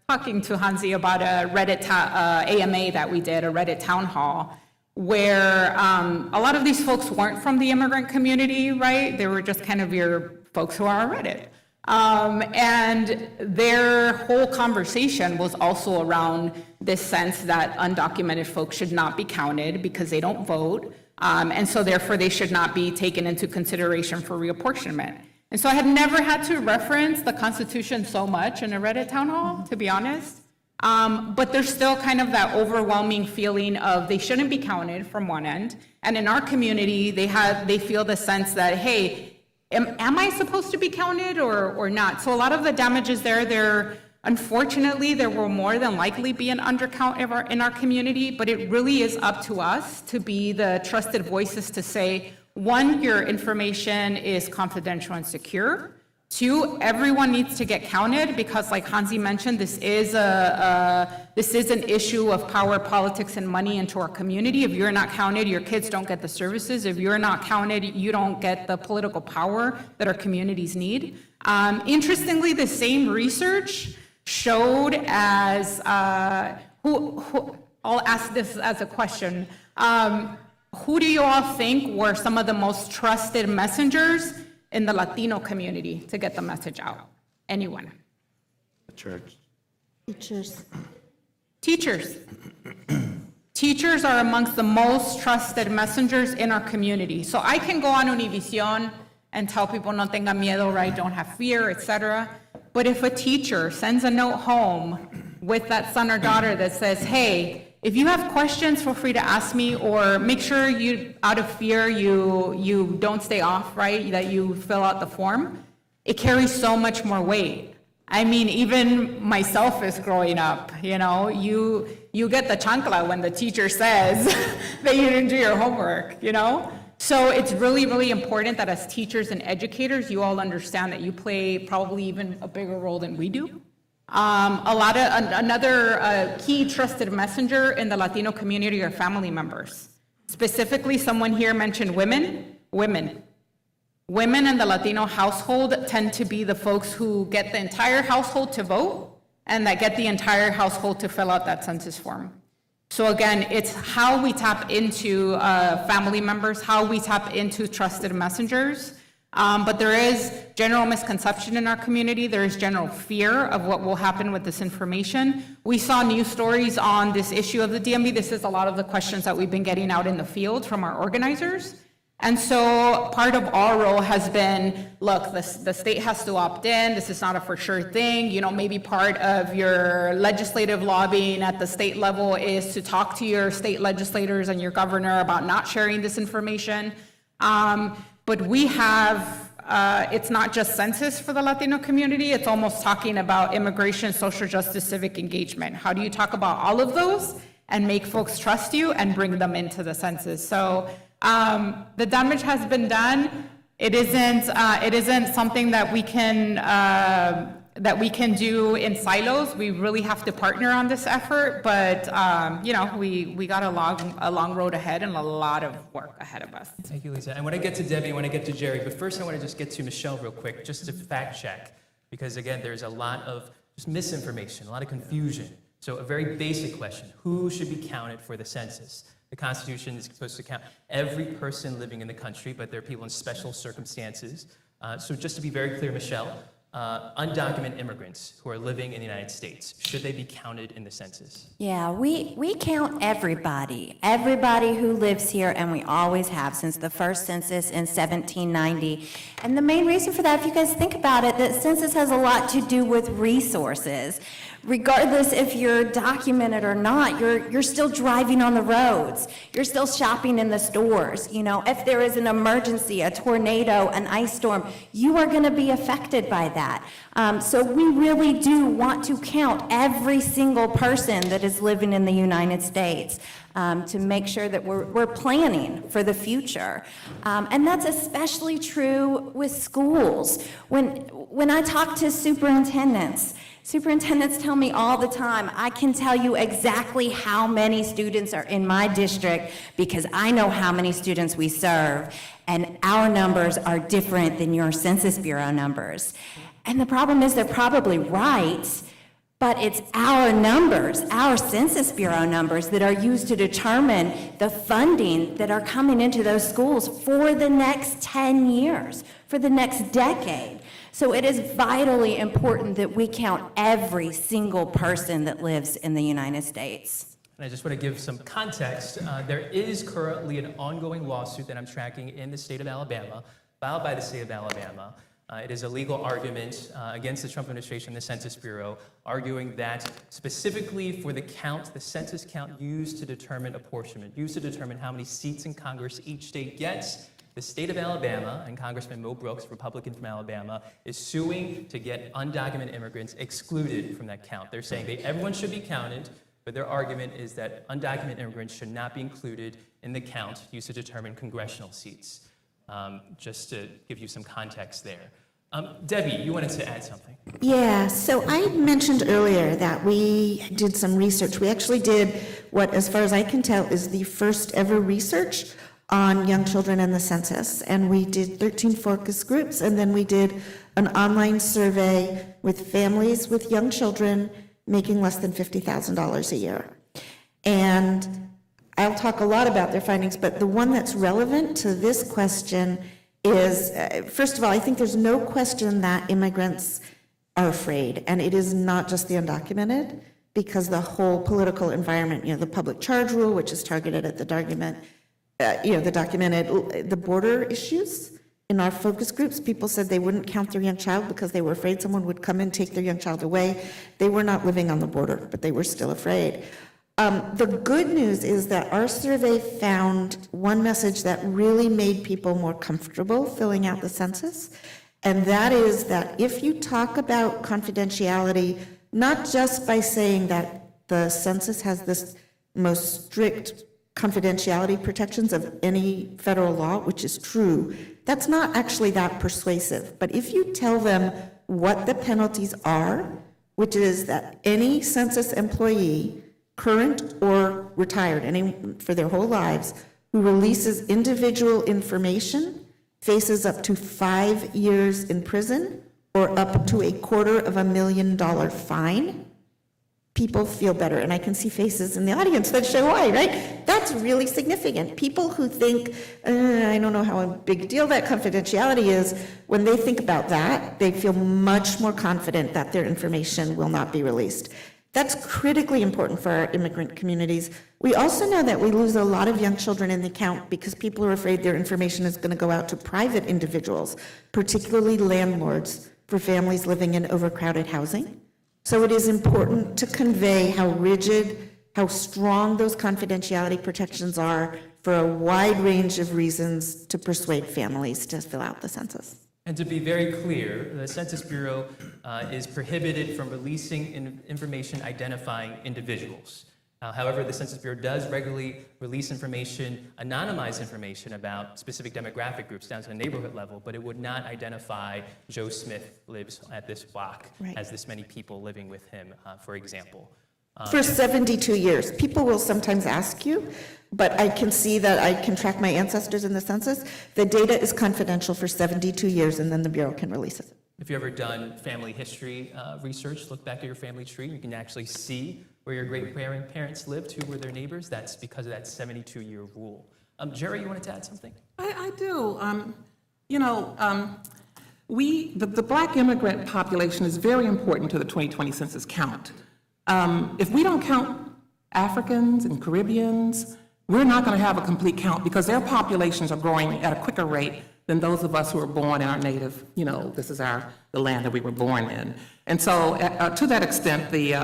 talking to Hansi about a Reddit AMA that we did, a Reddit town hall, where a lot of these folks weren't from the immigrant community, right? They were just kind of your folks who are on Reddit. And their whole conversation was also around this sense that undocumented folks should not be counted because they don't vote, and so therefore they should not be taken into consideration for reapportionment. And so I had never had to reference the Constitution so much in a Reddit town hall, to be honest. But there's still kind of that overwhelming feeling of they shouldn't be counted from one end. And in our community, they feel the sense that, hey, am I supposed to be counted or not? So a lot of the damage is there. Unfortunately, there will more than likely be an undercount in our community, but it really is up to us to be the trusted voices to say, one, your information is confidential and secure. Two, everyone needs to get counted because, like Hansi mentioned, this is an issue of power, politics, and money into our community. If you're not counted, your kids don't get the services. If you're not counted, you don't get the political power that our communities need. Interestingly, the same research showed as I'll ask this as a question. Who do you all think were some of the most trusted messengers in the Latino community to get the message out? Anyone? The church. Teachers. Teachers are amongst the most trusted messengers in our community. So I can go on Univision and tell people no tengan miedo, right? Don't have fear, etc. But if a teacher sends a note home with that son or daughter that says, hey, if you have questions, feel free to ask me, or make sure you, out of fear, you don't stay off, right? That you fill out the form. It carries so much more weight. I mean, even myself is growing up, you know, you get the chancla when the teacher says that you didn't do your homework, you know? So it's really, really important that as teachers and educators, you all understand that you play probably even a bigger role than we do. Another key trusted messenger in the Latino community are family members. Specifically, someone here mentioned women. Women in the Latino household tend to be the folks who get the entire household to vote and that get the entire household to fill out that census form. So again, it's how we tap into family members, how we tap into trusted messengers. But there is general misconception in our community. There is general fear of what will happen with this information. We saw news stories on this issue of the DMV. This is a lot of the questions that we've been getting out in the field from our organizers. And so part of our role has been, look, the state has to opt in. This is not a for sure thing. You know, maybe part of your legislative lobbying at the state level is to talk to your state legislators and your governor about not sharing this information. But we have, it's not just census for the Latino community, it's almost talking about immigration, social justice, civic engagement. How do you talk about all of those and make folks trust you and bring them into the census? So the damage has been done. It isn't something that we can do in silos. We really have to partner on this effort, but you know, we got a long road ahead and a lot of work ahead of us. Thank you, Lisa. And when I get to Debbie, I want to get to Jerry, but first I want to just get to Michelle real quick, just to fact check, because again, there's a lot of just misinformation, a lot of confusion. So a very basic question, who should be counted for the census? The Constitution is supposed to count every person living in the country, but there are people in special circumstances. So just to be very clear, Michelle, undocumented immigrants who are living in the United States, should they be counted in the census? Yeah, we count everybody who lives here, and we always have since the first census in 1790. And the main reason for that, if you guys think about it, that census has a lot to do with resources. regardless if you're documented or not, you're still driving on the roads. You're still shopping in the stores. You know, if there is an emergency, a tornado, an ice storm, you are going to be affected by that. So we really do want to count every single person that is living in the United States to make sure that we're planning for the future. And that's especially true with schools. When I talk to superintendents tell me all the time, I can tell you exactly how many students are in my district because I know how many students we serve, and our numbers are different than your Census Bureau numbers. And the problem is they're probably right, but it's our numbers, our Census Bureau numbers, that are used to determine the funding that are coming into those schools for the next 10 years, for the next decade. So it is vitally important that we count every single person that lives in the United States. And I just want to give some context. There is currently an ongoing lawsuit that I'm tracking in the state of Alabama, filed by the state of Alabama. It is a legal argument against the Trump administration, the Census Bureau, arguing that specifically for the count, the census count used to determine apportionment, used to determine how many seats in Congress each state gets, the state of Alabama, and Congressman Mo Brooks, Republican from Alabama, is suing to get undocumented immigrants excluded from that count. They're saying that everyone should be counted, but their argument is that undocumented immigrants should not be included in the count used to determine congressional seats. Just to give you some context there. Debbie, you wanted to add something. Yeah, so I mentioned earlier that we did some research. We actually did what, as far as I can tell, is the first ever research on young children and the census. And we did 13 focus groups, and then we did an online survey with families with young children making less than $50,000 a year. And I'll talk a lot about their findings, but the one that's relevant to this question is, first of all, I think there's no question that immigrants are afraid, and it is not just the undocumented, because the whole political environment, the public charge rule, which is targeted at the documented, the border issues. In our focus groups, people said they wouldn't count their young child because they were afraid someone would come and take their young child away. They were not living on the border, but they were still afraid. The good news is that our survey found one message that really made people more comfortable filling out the census, and that is that if you talk about confidentiality, not just by saying that the census has the most strict confidentiality protections of any federal law, which is true, that's not actually that persuasive. But if you tell them what the penalties are, which is that any census employee, current or retired, any for their whole lives, who releases individual information faces up to 5 years in prison or up to $250,000 fine, people feel better. And I can see faces in the audience that show why, right? That's really significant. People who think, I don't know how big a deal that confidentiality is, when they think about that, they feel much more confident that their information will not be released. That's critically important for our immigrant communities. We also know that we lose a lot of young children in the count because people are afraid their information is going to go out to private individuals, particularly landlords, for families living in overcrowded housing. So it is important to convey how rigid, how strong those confidentiality protections are for a wide range of reasons to persuade families to fill out the census. And to be very clear, the Census Bureau is prohibited from releasing information identifying individuals. However, the Census Bureau does regularly release information, anonymized information about specific demographic groups down to the neighborhood level, but it would not identify Joe Smith lives at this block, Right. as this many people living with him, for example. For 72 years. People will sometimes ask you, but I can see that I can track my ancestors in the census. The data is confidential for 72 years, and then the Bureau can release it. If you've ever done family history research, look back at your family tree, you can actually see where your great-grandparents lived, who were their neighbors. That's because of that 72-year rule. Jerry, you wanted to add something? I do. The Black immigrant population is very important to the 2020 census count. If we don't count Africans and Caribbeans, we're not going to have a complete count because their populations are growing at a quicker rate than those of us who are born in our native, this is the land that we were born in. And so to that extent, the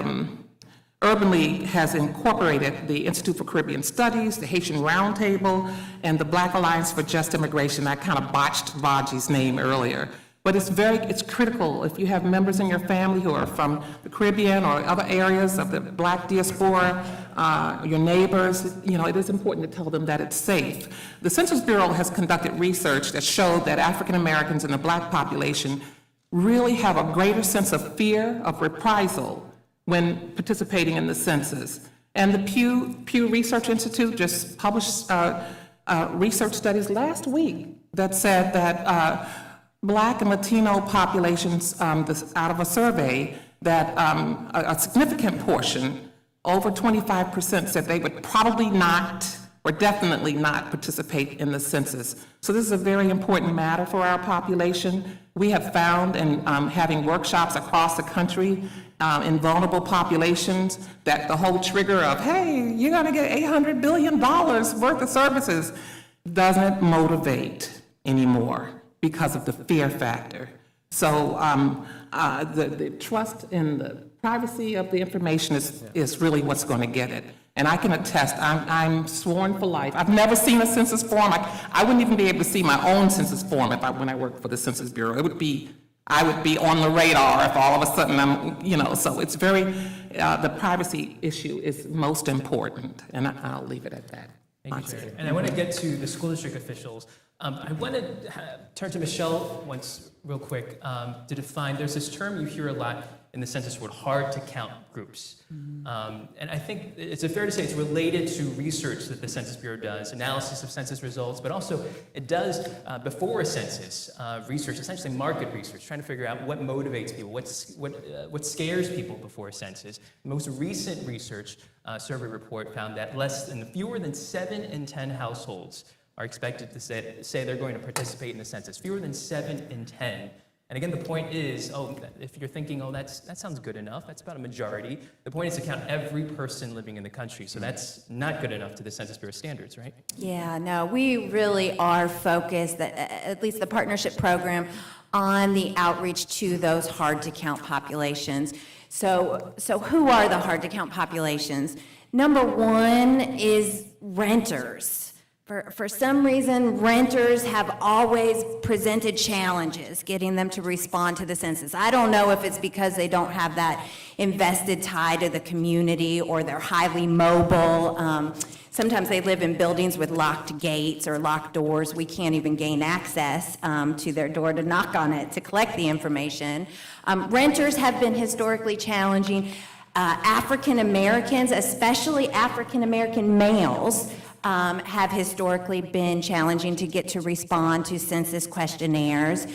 Urban League has incorporated the Institute for Caribbean Studies, the Haitian Roundtable, and the Black Alliance for Just Immigration. I kind of botched Vaji's name earlier. But it's critical if you have members in your family who are from the Caribbean or other areas of the Black diaspora, your neighbors, it is important to tell them that it's safe. The Census Bureau has conducted research that showed that African Americans in the Black population really have a greater sense of fear of reprisal when participating in the census. And the Pew Research Institute just published research studies last week that said that Black and Latino populations, out of a survey, that a significant portion, over 25%, said they would probably not or definitely not participate in the census. So this is a very important matter for our population. We have found in having workshops across the country in vulnerable populations that the whole trigger of, hey, you're gonna get $800 billion worth of services doesn't motivate anymore because of the fear factor. So the trust in the privacy of the information is really what's going to get it. And I can attest, I'm sworn for life. I've never seen a census form. I wouldn't even be able to see my own census form when I worked for the Census Bureau. I would be on the radar if all of a sudden so it's the privacy issue is most important, and I'll leave it at that. Thank you, Chair. And I want to get to the school district officials. I want to turn to Michelle once real quick to define, there's this term you hear a lot in the census word, hard to count groups. And I think it's fair to say it's related to research that the Census Bureau does, analysis of census results, but also it does, before a census, research, essentially market research, trying to figure out what motivates people, what scares people before a census. The most recent research survey report found that fewer than 7 in 10 households are expected to say they're going to participate in the census. Fewer than 7 in 10. And again, the point is, if you're thinking, that sounds good enough, that's about a majority. The point is to count every person living in the country. So that's not good enough to the Census Bureau standards, right? Yeah, no, we really are focused, at least the partnership program, on the outreach to those hard-to-count populations. So who are the hard-to-count populations? Number one is renters. For some reason, renters have always presented challenges getting them to respond to the census. I don't know if it's because they don't have that invested tie to the community or they're highly mobile. Sometimes they live in buildings with locked gates or locked doors. We can't even gain access to their door to knock on it to collect the information. Renters have been historically challenging. African Americans, especially African American males, have historically been challenging to get to respond to census questionnaires.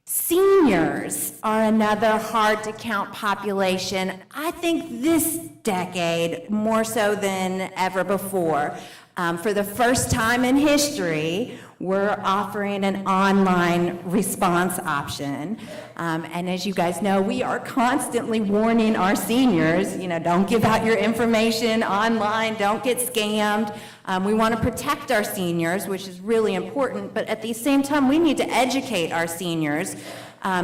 Seniors are another hard-to-count population. I think this decade, more so than ever before. For the first time in history, we're offering an online response option. And as you guys know, we are constantly warning our seniors, don't give out your information online, don't get scammed. We want to protect our seniors, which is really important, but at the same time, we need to educate our seniors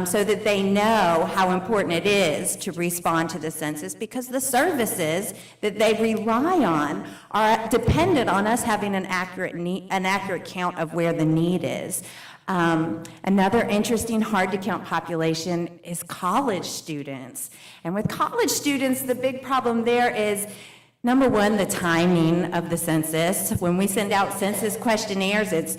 so that they know how important it is to respond to the census, because the services that they rely on are dependent on us having an accurate count of where the need is. Another interesting hard-to-count population is college students. And with college students, the big problem there is, number one, the timing of the census. When we send out census questionnaires, it's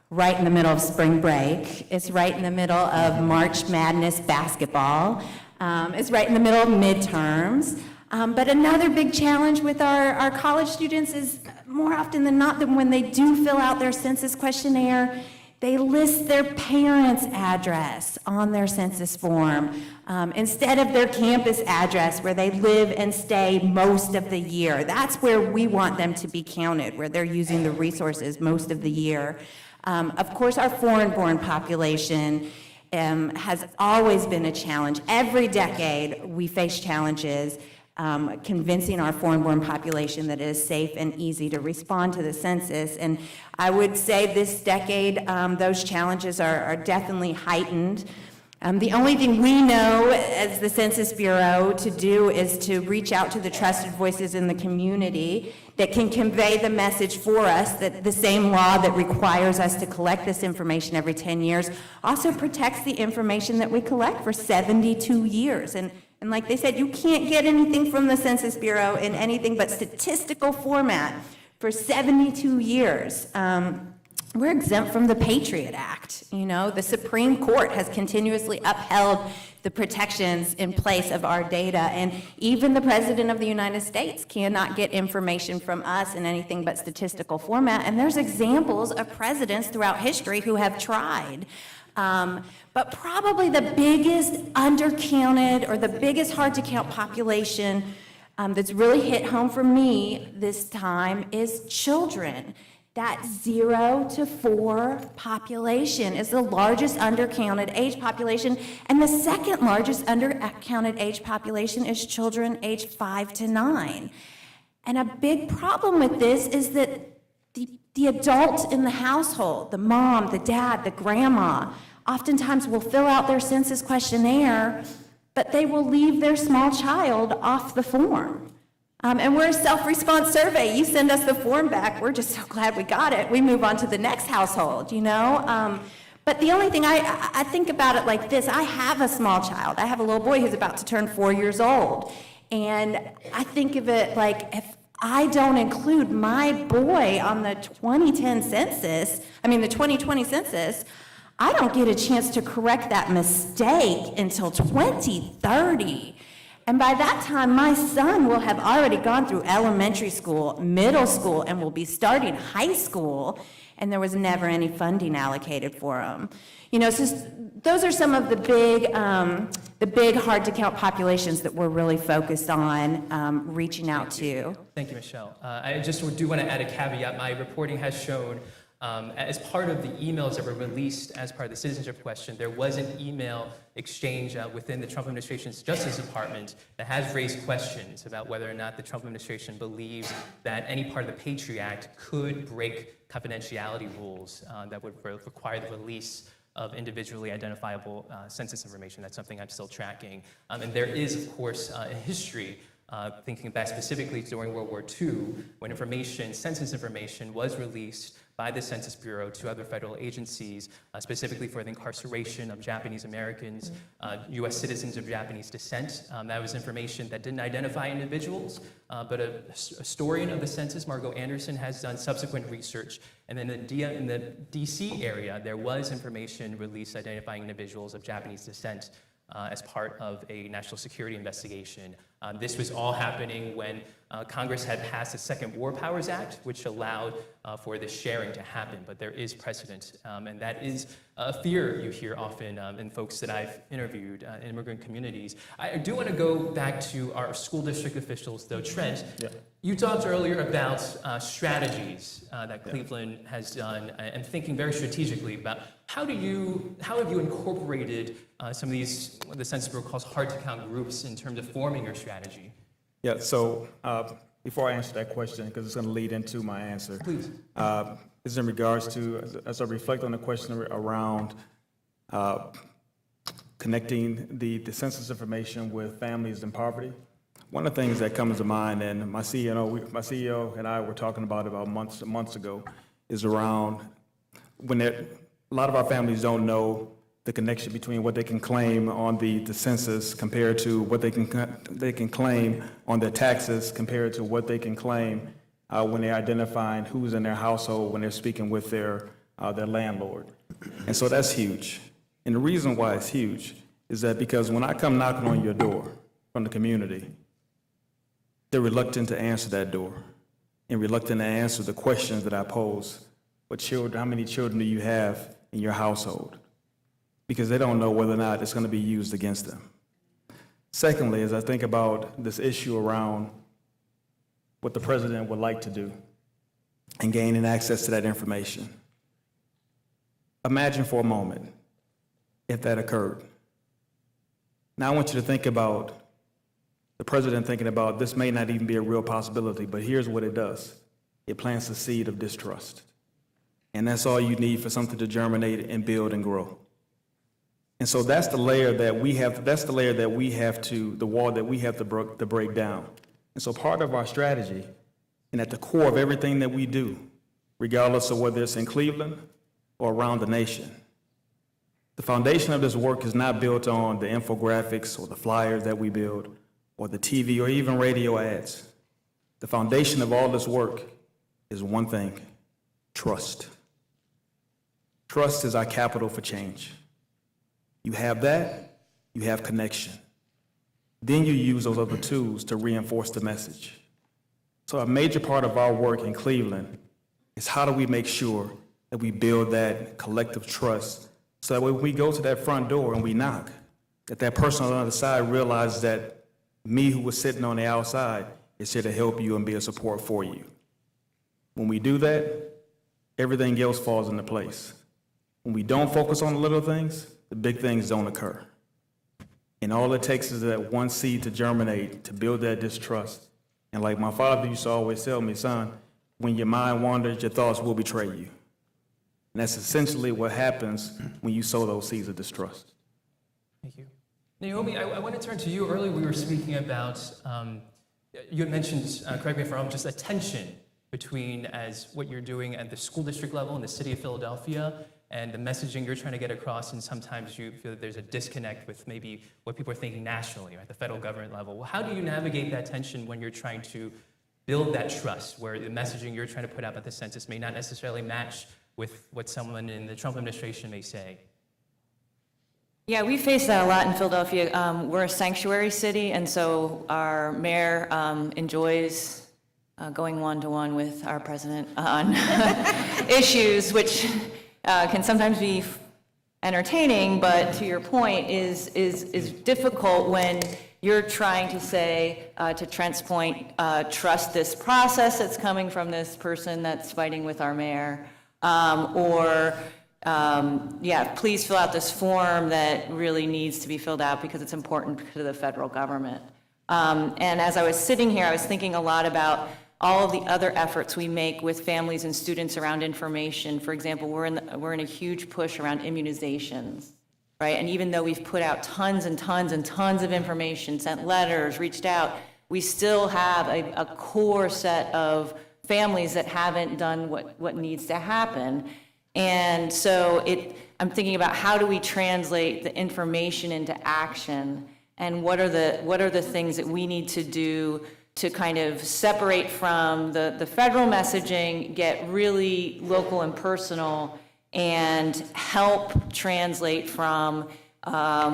right in the middle of spring break. It's right in the middle of March Madness basketball. It's right in the middle of midterms. But another big challenge with our college students is, more often than not, that when they do fill out their census questionnaire, they list their parents' address on their census form instead of their campus address where they live and stay most of the year. That's where we want them to be counted, where they're using the resources most of the year. Of course, our foreign-born population has always been a challenge. Every decade, we face challenges. convincing our foreign-born population that it is safe and easy to respond to the census. And I would say this decade, those challenges are definitely heightened. The only thing we know as the Census Bureau to do is to reach out to the trusted voices in the community that can convey the message for us that the same law that requires us to collect this information every 10 years also protects the information that we collect for 72 years. And like they said, you can't get anything from the Census Bureau in anything but statistical format for 72 years. We're exempt from the Patriot Act. You know, the Supreme Court has continuously upheld the protections in place of our data, and even the President of the United States cannot get information from us in anything but statistical format, and there's examples of presidents throughout history who have tried. But probably the biggest undercounted or the biggest hard-to-count population that's really hit home for me this time is children. That 0 to 4 population is the largest undercounted age population, and the second largest undercounted age population is children aged 5 to 9. And a big problem with this is that the adult in the household, the mom, the dad, the grandma, oftentimes will fill out their census questionnaire, but they will leave their small child off the form. And we're a self-response survey. You send us the form back, we're just so glad we got it. We move on to the next household, you know? But the only thing, I think about it like this. I have a small child. I have a little boy who's about to turn 4 years old. And I think of it like, if I don't include my boy on the 2020 census, I don't get a chance to correct that mistake until 2030. And by that time, my son will have already gone through elementary school, middle school, and will be starting high school, and there was never any funding allocated for him. You know, so those are some of the big hard-to-count populations that we're really focused on reaching out to. Thank you, Michelle. I just do want to add a caveat. My reporting has shown, as part of the emails that were released as part of the citizenship question, there was an email exchange within the Trump administration's Justice Department that has raised questions about whether or not the Trump administration believes that any part of the Patriot Act could break confidentiality rules that would require the release of individually identifiable census information. That's something I'm still tracking. And there is, of course, a history thinking back specifically during World War II, when census information was released by the Census Bureau to other federal agencies, specifically for the incarceration of Japanese Americans, U.S. citizens of Japanese descent. That was information that didn't identify individuals, but a historian of the census, Margot Anderson, has done subsequent research. And then in the D.C. area, there was information released identifying individuals of Japanese descent as part of a national security investigation. This was all happening when Congress had passed the Second War Powers Act, which allowed for this sharing to happen, but there is precedent, and that is a fear you hear often in folks that I've interviewed in immigrant communities. I do want to go back to our school district officials, though. Trent, you talked earlier about strategies that Cleveland has done, and thinking very strategically about how have you incorporated some of these, what the Census Bureau calls hard-to-count groups, in terms of forming your strategy? Yeah, so before I answer that question, because it's going to lead into my answer. Please. Is in regards to, as I reflect on the question around connecting the census information with families in poverty. One of the things that comes to mind, and my CEO and I were talking about months ago, is around when a lot of our families don't know the connection between what they can claim on the census compared to what they can claim on their taxes compared to what they can claim when they're identifying who's in their household when they're speaking with their landlord. And so that's huge. And the reason why it's huge is that because when I come knocking on your door from the community, they're reluctant to answer that door and reluctant to answer the questions that I pose. How many children do you have in your household? Because they don't know whether or not it's going to be used against them. Secondly, as I think about this issue around what the president would like to do and gaining access to that information, imagine for a moment if that occurred. Now I want you to think about the president thinking about this may not even be a real possibility, but here's what it does. It plants the seed of distrust. And that's all you need for something to germinate and build and grow. And so that's the layer that we have, the wall that we have to break down. And so part of our strategy, and at the core of everything that we do, regardless of whether it's in Cleveland or around the nation, the foundation of this work is not built on the infographics or the flyers that we build or the TV or even radio ads. The foundation of all this work is one thing: trust. Trust is our capital for change. You have that, you have connection. Then you use those other tools to reinforce the message. So a major part of our work in Cleveland is how do we make sure that we build that collective trust so that when we go to that front door and we knock, that person on the other side realizes that me who was sitting on the outside is here to help you and be a support for you. When we do that, everything else falls into place. When we don't focus on the little things, the big things don't occur. And all it takes is that one seed to germinate, to build that distrust. And like my father used to always tell me, son, when your mind wanders, your thoughts will betray you. And that's essentially what happens when you sow those seeds of distrust. Thank you. Naomi, I want to turn to you. Earlier we were speaking about, you had mentioned, correct me if I'm wrong, just a tension between as what you're doing at the school district level in the city of Philadelphia and the messaging you're trying to get across, and sometimes you feel that there's a disconnect with maybe what people are thinking nationally or at the federal government level. Well, how do you navigate that tension when you're trying to build that trust, where the messaging you're trying to put out about the census may not necessarily match with what someone in the Trump administration may say? Yeah, we face that a lot in Philadelphia. We're a sanctuary city, and so our mayor enjoys going one-to-one with our president on issues, which can sometimes be entertaining, but to your point, is difficult when you're trying to say, to Trent's point, trust this process that's coming from this person that's fighting with our mayor, please fill out this form that really needs to be filled out because it's important to the federal government. And as I was sitting here, I was thinking a lot about all of the other efforts we make with families and students around information. For example, we're in a huge push around immunizations, right? And even though we've put out tons and tons and tons of information, sent letters, reached out, we still have a core set of families that haven't done what needs to happen. And so I'm thinking about how do we translate the information into action, and what are the things that we need to do to kind of separate from the federal messaging, get really local and personal, and help translate from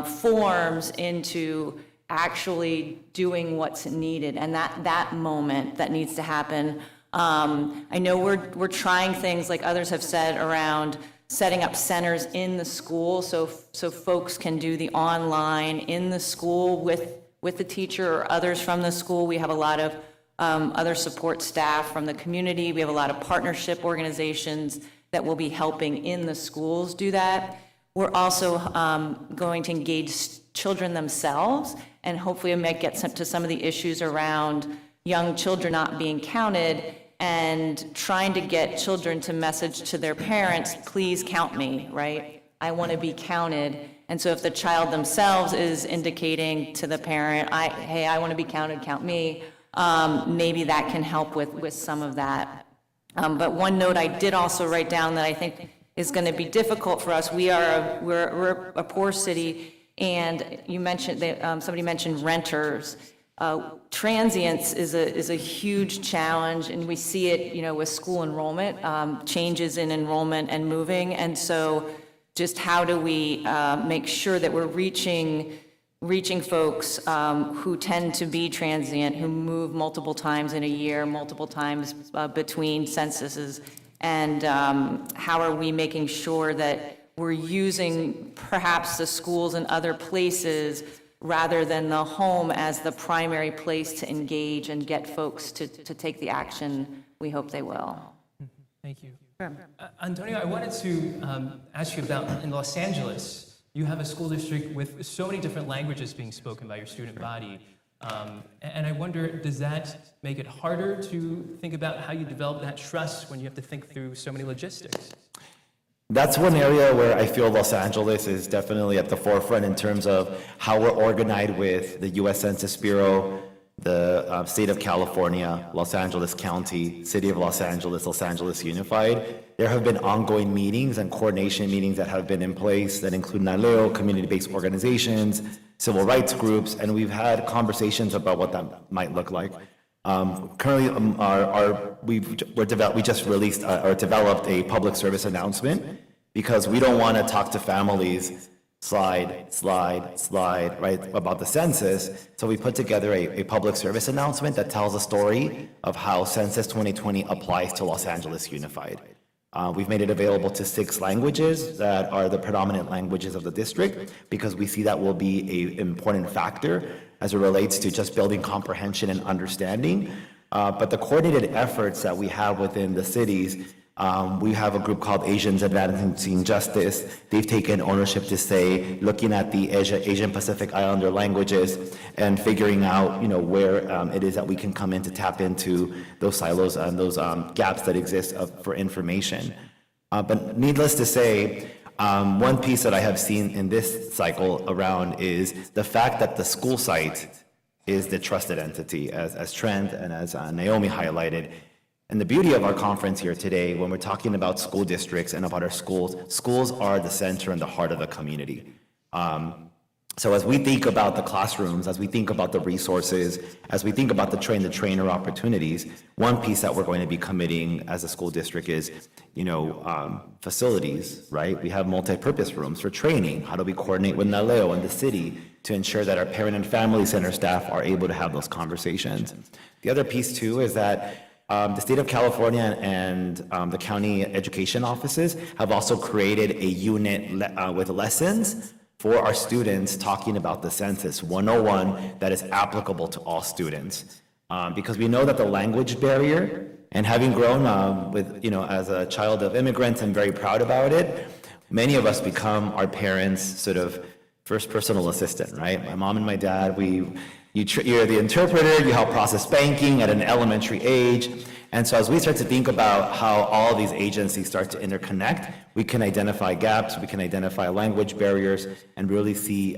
forms into actually doing what's needed, and that moment that needs to happen. I know we're trying things like others have said around setting up centers in the school so folks can do the online in the school with the teacher or others from the school. We have a lot of other support staff from the community. We have a lot of partnership organizations that will be helping in the schools do that. We're also going to engage children themselves, and hopefully get to some of the issues around young children not being counted, and trying to get children to message to their parents, please count me, right? I want to be counted. And so if the child themselves is indicating to the parent, hey, I want to be counted, count me, maybe that can help with some of that. But one note I did also write down that I think is going to be difficult for us. We're a poor city, and you mentioned somebody mentioned renters. Transience is a huge challenge, and we see it, with school enrollment, changes in enrollment and moving, and so just how do we make sure that we're reaching folks who tend to be transient, who move multiple times in a year, multiple times between censuses, and how are we making sure that we're using perhaps the schools and other places rather than the home as the primary place to engage and get folks to take the action we hope they will. Thank you. Antonio, I wanted to ask you about, in Los Angeles, you have a school district with so many different languages being spoken by your student body. And I wonder, does that make it harder to think about how you develop that trust when you have to think through so many logistics? That's one area where I feel Los Angeles is definitely at the forefront in terms of how we're organized with the U.S. Census Bureau, the state of California, Los Angeles County, City of Los Angeles Unified. There have been ongoing meetings and coordination meetings that have been in place that include NALEO, community-based organizations, civil rights groups, and we've had conversations about what that might look like. Currently, we just released or developed a public service announcement because we don't want to talk to families slide, right, about the census. So we put together a public service announcement that tells a story of how Census 2020 applies to Los Angeles Unified. We've made it available to 6 languages that are the predominant languages of the district because we see that will be an important factor as it relates to just building comprehension and understanding. But the coordinated efforts that we have within the cities, we have a group called Asians Advancing Justice. They've taken ownership to say, looking at the Asian Pacific Islander languages and figuring out, where it is that we can come in to tap into those silos and those gaps that exist for information. But needless to say, one piece that I have seen in this cycle around is the fact that the school site is the trusted entity, as Trent and as Naomi highlighted. And the beauty of our conference here today, when we're talking about school districts and about our schools, schools are the center and the heart of the community. So as we think about the classrooms, as we think about the resources, as we think about the train-the-trainer opportunities, one piece that we're going to be committing as a school district is, facilities, right? We have multi-purpose rooms for training. How do we coordinate with NALEO and the city to ensure that our parent and family center staff are able to have those conversations? The other piece, too, is that the state of California and the county education offices have also created a unit with lessons for our students talking about the Census 101 that is applicable to all students. Because we know that the language barrier, and having grown as a child of immigrants and very proud about it, many of us become our parents' sort of first personal assistant, right? My mom and my dad, you're the interpreter, you help process banking at an elementary age. And so as we start to think about how all these agencies start to interconnect, we can identify gaps, we can identify language barriers, and really see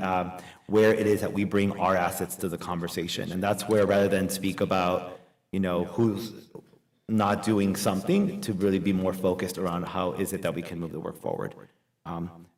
where it is that we bring our assets to the conversation. And that's where, rather than speak about, who's not doing something, to really be more focused around how is it that we can move the work forward.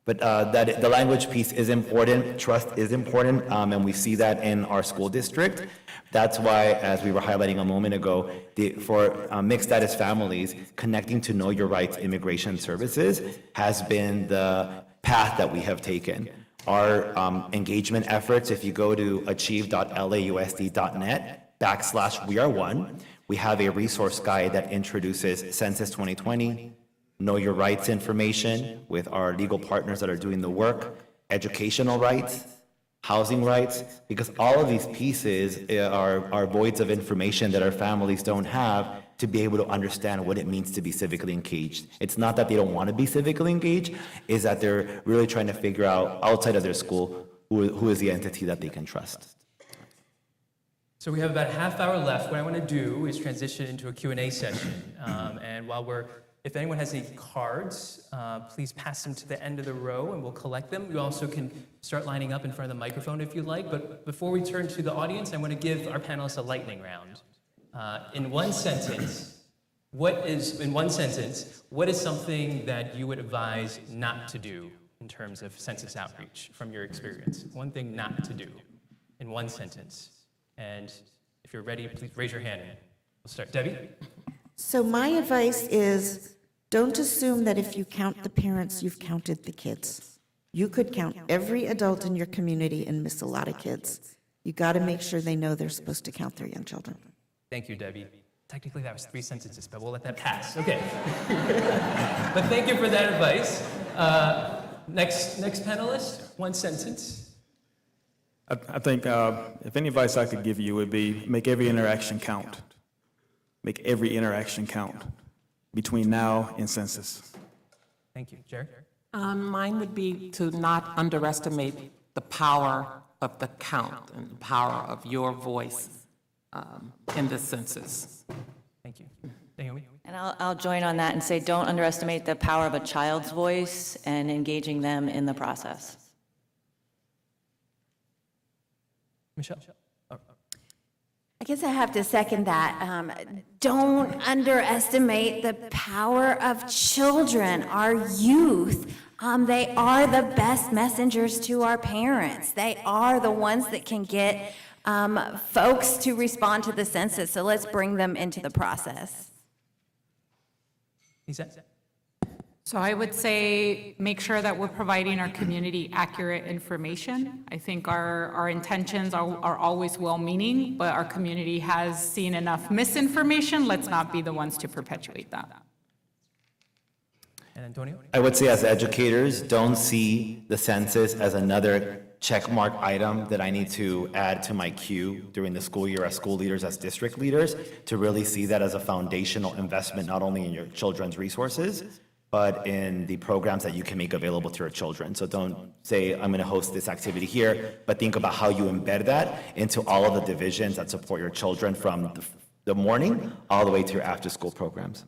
But that the language piece is important, trust is important, and we see that in our school district. That's why, as we were highlighting a moment ago, for mixed status families, connecting to Know Your Rights immigration services has been the path that we have taken. Our engagement efforts, if you go to achieve.lausd.net/weareone, we have a resource guide that introduces Census 2020, Know Your Rights information with our legal partners that are doing the work, educational rights, housing rights, because all of these pieces are voids of information that our families don't have to be able to understand what it means to be civically engaged. It's not that they don't want to be civically engaged, is that they're really trying to figure out outside of their school who is the entity that they can trust. So we have about a half hour left. What I want to do is transition into a Q&A session. And if anyone has any cards, please pass them to the end of the row and we'll collect them. You also can start lining up in front of the microphone if you'd like. But before we turn to the audience, I want to give our panelists a lightning round. In one sentence, what is something that you would advise not to do in terms of census outreach from your experience? One thing not to do in one sentence. And if you're ready, please raise your hand. We'll start. Debbie? So my advice is, don't assume that if you count the parents, you've counted the kids. You could count every adult in your community and miss a lot of kids. You got to make sure they know they're supposed to count their young children. Thank you, Debbie. Technically, that was 3 sentences, but we'll let that pass. Okay. But thank you for that advice. Next panelist, one sentence. I think if any advice I could give you would be make every interaction count. Make every interaction count between now and census. Thank you. Jared? Mine would be to not underestimate the power of the count and the power of your voice in the census. Thank you. Naomi? And I'll join on that and say, don't underestimate the power of a child's voice and engaging them in the process. Michelle? Oh. I guess I have to second that. Don't underestimate the power of children, our youth. They are the best messengers to our parents. They are the ones that can get folks to respond to the census, so let's bring them into the process. Is that? So I would say, make sure that we're providing our community accurate information. I think our intentions are always well-meaning, but our community has seen enough misinformation. Let's not be the ones to perpetuate that. And Antonio? I would say as educators, don't see the census as another checkmark item that I need to add to my queue during the school year as school leaders, as district leaders, to really see that as a foundational investment, not only in your children's resources, but in the programs that you can make available to your children. So don't say, I'm going to host this activity here, but think about how you embed that into all of the divisions that support your children from the morning all the way to your after-school programs.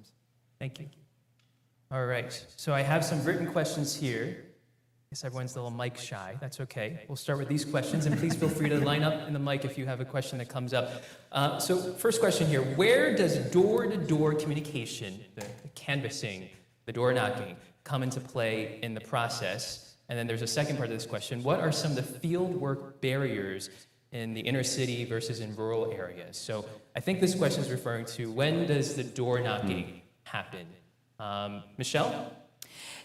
Thank you. All right, so I have some written questions here. I guess everyone's a little mic shy. That's okay. We'll start with these questions, and please feel free to line up in the mic if you have a question that comes up. So first question here, where does door-to-door communication, the canvassing, the door knocking, come into play in the process? And then there's a second part of this question. What are some of the field work barriers in the inner city versus in rural areas? So I think this question is referring to, when does the door knocking happen? Michelle?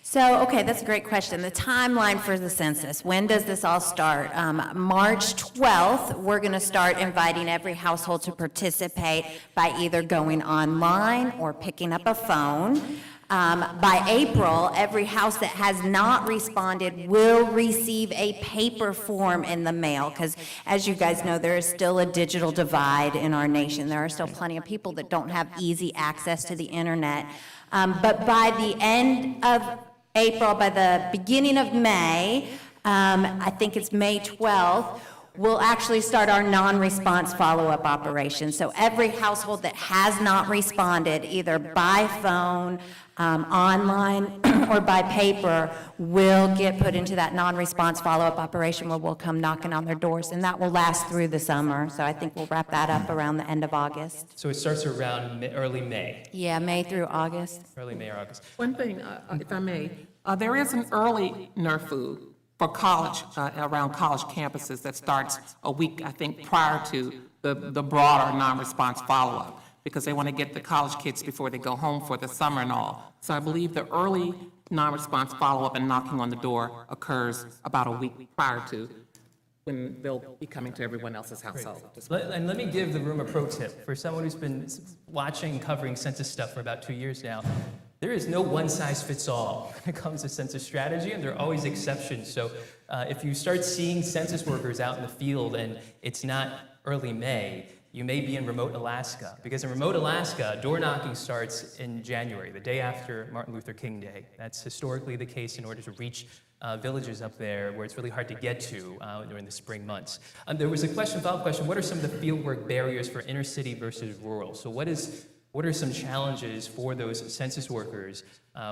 So, okay, that's a great question. The timeline for the census, when does this all start? March 12th, we're going to start inviting every household to participate by either going online or picking up a phone. By April, every house that has not responded will receive a paper form in the mail, because as you guys know, there is still a digital divide in our nation. There are still plenty of people that don't have easy access to the internet. But by the end of April, by the beginning of May, I think it's May 12th, we'll actually start our non-response follow-up operation. So every household that has not responded, either by phone, online, or by paper, will get put into that non-response follow-up operation where we'll come knocking on their doors, and that will last through the summer. So I think we'll wrap that up around the end of August. So it starts around early May. Yeah, May through August. Early May or August. One thing, if I may, there is an early NERFU for college, around college campuses that starts a week, I think, prior to the broader non-response follow-up, because they want to get the college kids before they go home for the summer and all. So I believe the early non-response follow-up and knocking on the door occurs about a week prior to when they'll be coming to everyone else's household. And let me give the room a pro tip. For someone who's been watching, covering census stuff for about 2 years now, there is no one-size-fits-all when it comes to census strategy, and there are always exceptions. So if you start seeing census workers out in the field and it's not early May, you may be in remote Alaska, because in remote Alaska, door knocking starts in January, the day after Martin Luther King Day. That's historically the case in order to reach villages up there where it's really hard to get to during the spring months. There was a follow-up question, what are some of the fieldwork barriers for inner city versus rural? So what are some challenges for those census workers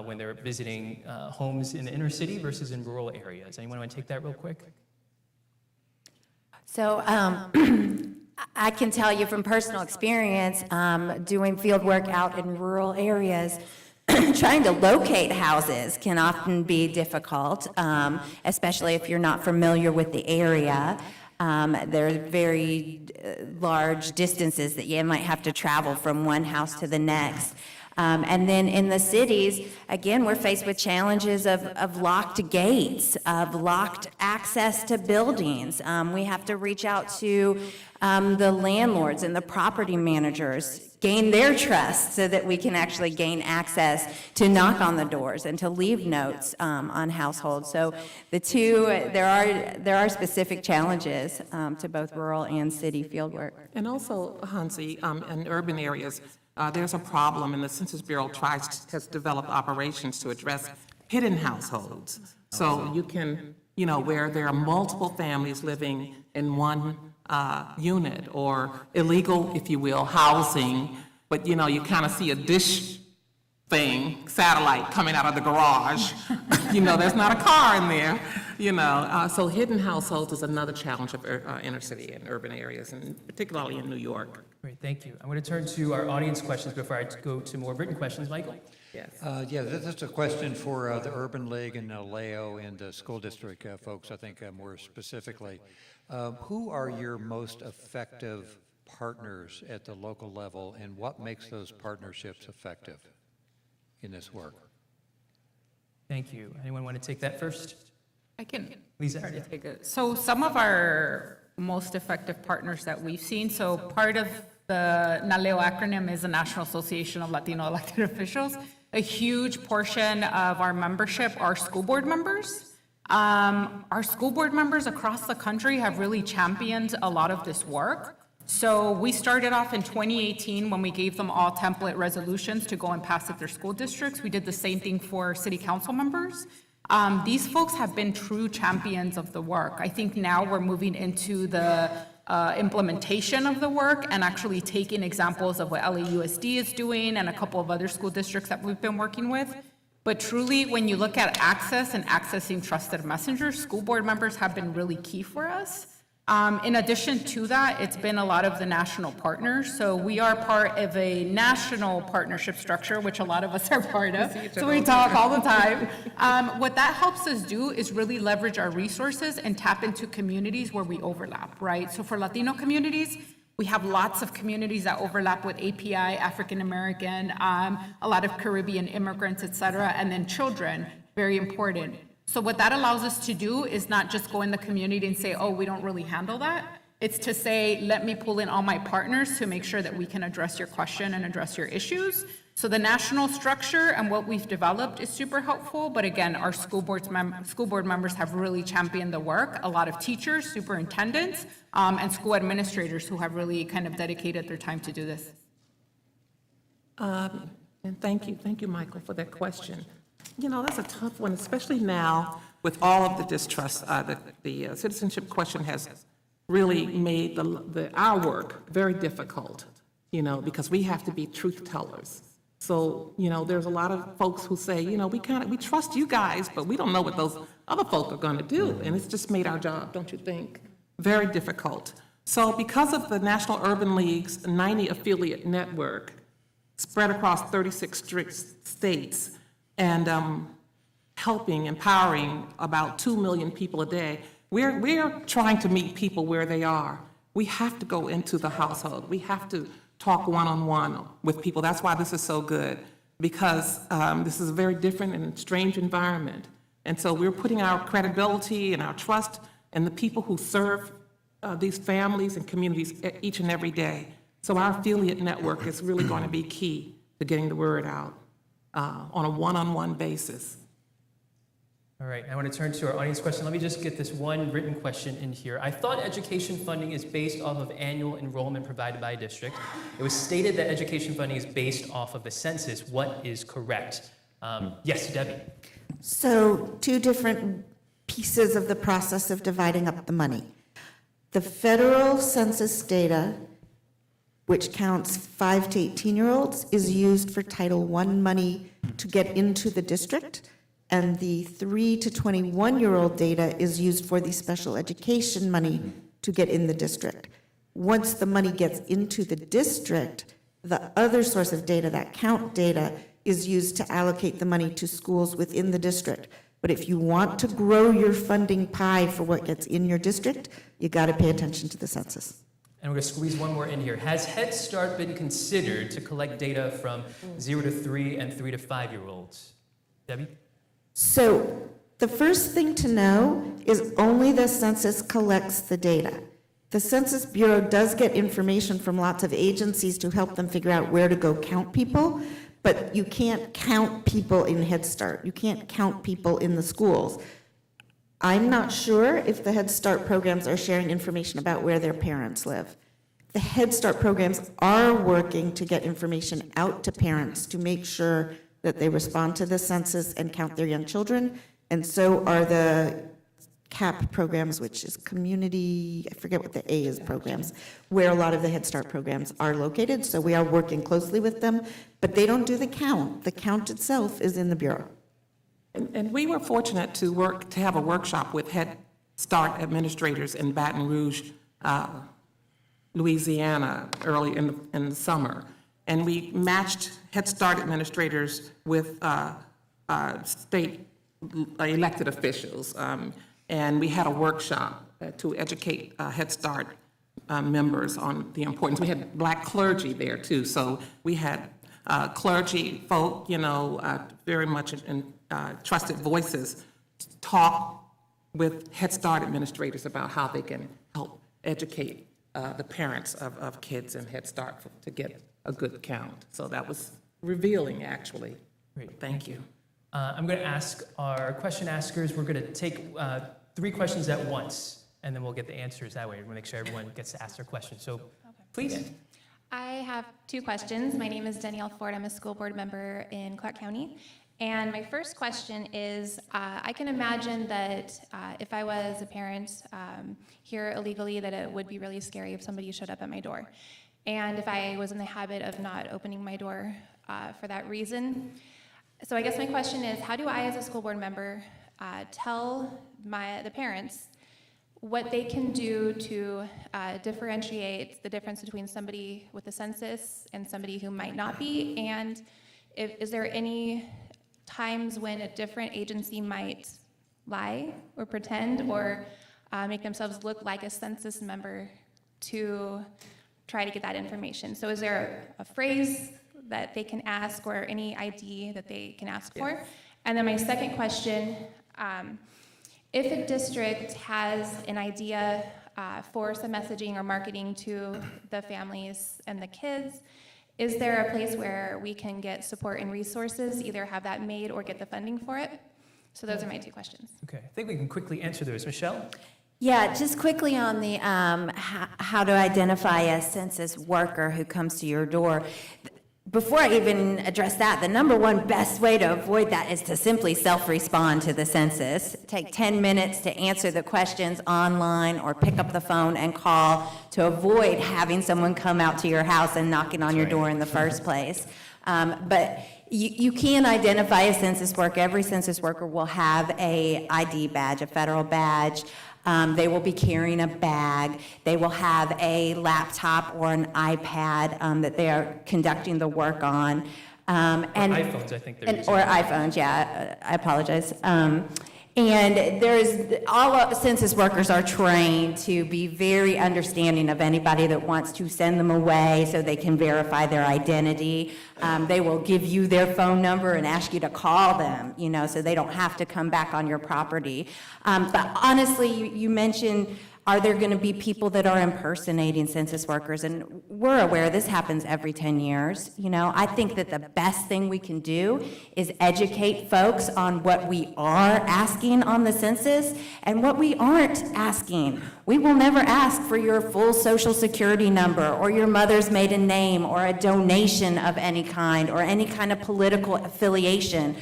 when they're visiting homes in the inner city versus in rural areas? Anyone want to take that real quick? So I can tell you from personal experience, doing field work out in rural areas, trying to locate houses can often be difficult, especially if you're not familiar with the area. There are very large distances that you might have to travel from one house to the next. And then in the cities, again, we're faced with challenges of locked gates, of locked access to buildings. We have to reach out to the landlords and the property managers, gain their trust so that we can actually gain access to knock on the doors and to leave notes on households. So there are specific challenges to both rural and city fieldwork. And also, Hansi, in urban areas, there's a problem, and the Census Bureau has developed operations to address hidden households. So you can where there are multiple families living in one unit, or illegal, if you will, housing, but you kind of see a dish thing, satellite coming out of the garage. There's not a car in there, So hidden households is another challenge of inner city and urban areas, and particularly in New York. Great, thank you. I'm going to turn to our audience questions before I go to more written questions. Michael? Yes. Yeah, this is a question for the Urban League and Leo and the school district folks, I think more specifically. Who are your most effective partners at the local level, and what makes those partnerships effective in this work? Thank you. Anyone want to take that first? I can Lisa? try to take it. So some of our most effective partners that we've seen, so part of the NALEO acronym is the National Association of Latino Elected Officials. A huge portion of our membership are school board members. Our school board members across the country have really championed a lot of this work. So we started off in 2018 when we gave them all template resolutions to go and pass at their school districts. We did the same thing for city council members. These folks have been true champions of the work. I think now we're moving into the implementation of the work and actually taking examples of what LAUSD is doing and a couple of other school districts that we've been working with. But truly, when you look at access and accessing trusted messengers, school board members have been really key for us. In addition to that, it's been a lot of the national partners. So we are part of a national partnership structure, which a lot of us are part of. So we talk all the time. What that helps us do is really leverage our resources and tap into communities where we overlap, right? So for Latino communities, we have lots of communities that overlap with API, African American, a lot of Caribbean immigrants, et cetera, and then children, very important. So what that allows us to do is not just go in the community and say, oh, we don't really handle that. It's to say, let me pull in all my partners to make sure that we can address your question and address your issues. So the national structure and what we've developed is super helpful. But again, our school board members have really championed the work. A lot of teachers, superintendents, and school administrators who have really kind of dedicated their time to do this. And thank you, Michael, for that question. That's a tough one, especially now with all of the distrust. The citizenship question has really made our work very difficult, because we have to be truth tellers. So, there's a lot of folks who say, we trust you guys, but we don't know what those other folk are going to do. And it's just made our job, don't you think, very difficult. So because of the National Urban League's 90 affiliate network spread across 36 states, and helping, empowering about 2 million people a day, we're trying to meet people where they are. We have to go into the household. We have to talk one-on-one with people. That's why this is so good, because this is a very different and strange environment. And so we're putting our credibility and our trust in the people who serve these families and communities each and every day. So our affiliate network is really going to be key to getting the word out on a one-on-one basis. All right, I want to turn to our audience question. Let me just get this one written question in here. I thought education funding is based off of annual enrollment provided by a district. It was stated that education funding is based off of the census. What is correct? Yes, Debbie. So 2 different pieces of the process of dividing up the money. The federal census data, which counts 5 to 18-year-olds, is used for Title I money to get into the district, and the 3 to 21-year-old data is used for the special education money to get in the district. Once the money gets into the district, the other source of data, that count data, is used to allocate the money to schools within the district. But if you want to grow your funding pie for what gets in your district, you got to pay attention to the census. And we're going to squeeze one more in here. Has Head Start been considered to collect data from 0 to 3 and 3 to 5-year-olds? Debbie? So the first thing to know is only the census collects the data. The Census Bureau does get information from lots of agencies to help them figure out where to go count people, but you can't count people in Head Start. You can't count people in the schools. I'm not sure if the Head Start programs are sharing information about where their parents live. The Head Start programs are working to get information out to parents to make sure that they respond to the census and count their young children, and so are the CAP programs, which is community, I forget what the A is programs, where a lot of the Head Start programs are located. So we are working closely with them, but they don't do the count. The count itself is in the Bureau. And we were fortunate to have a workshop with Head Start administrators in Baton Rouge, Louisiana, early in the summer. And we matched Head Start administrators with state elected officials. And we had a workshop to educate Head Start members on the importance. We had Black clergy there too, so we had clergy folk, very much in trusted voices, talk with Head Start administrators about how they can help educate the parents of kids in Head Start to get a good count. So that was revealing, actually. Great. Thank you. I'm going to ask our question askers, we're going to take 3 questions at once, and then we'll get the answers that way. We're going to make sure everyone gets to ask their question. So please. I have 2 questions. My name is Danielle Ford. I'm a school board member in Clark County. And my first question is, I can imagine that if I was a parent here illegally, that it would be really scary if somebody showed up at my door. And if I was in the habit of not opening my door for that reason. So I guess my question is, how do I, as a school board member, tell the parents what they can do to differentiate the difference between somebody with a census and somebody who might not be? And is there any times when a different agency might lie or pretend or make themselves look like a census member to try to get that information? So is there a phrase that they can ask or any ID that they can ask for? And then my second question, if a district has an idea for some messaging or marketing to the families and the kids, is there a place where we can get support and resources, either have that made or get the funding for it? So those are my 2 questions. Okay, I think we can quickly answer those. Michelle? Yeah, just quickly on the how to identify a census worker who comes to your door. Before I even address that, the number one best way to avoid that is to simply self-respond to the census. Take 10 minutes to answer the questions online or pick up the phone and call to avoid having someone come out to your house and knocking on your door in the first place. But you can identify a census worker. Every census worker will have a ID badge, a federal badge. They will be carrying a bag. They will have a laptop or an iPad that they are conducting the work on. And iPhones, I think they're using. Or iPhones, yeah, I apologize. And all census workers are trained to be very understanding of anybody that wants to send them away so they can verify their identity. They will give you their phone number and ask you to call them, so they don't have to come back on your property. But honestly, you mentioned, are there going to be people that are impersonating census workers? And we're aware this happens every 10 years. I think that the best thing we can do is educate folks on what we are asking on the census and what we aren't asking. We will never ask for your full social security number or your mother's maiden name or a donation of any kind or any kind of political affiliation.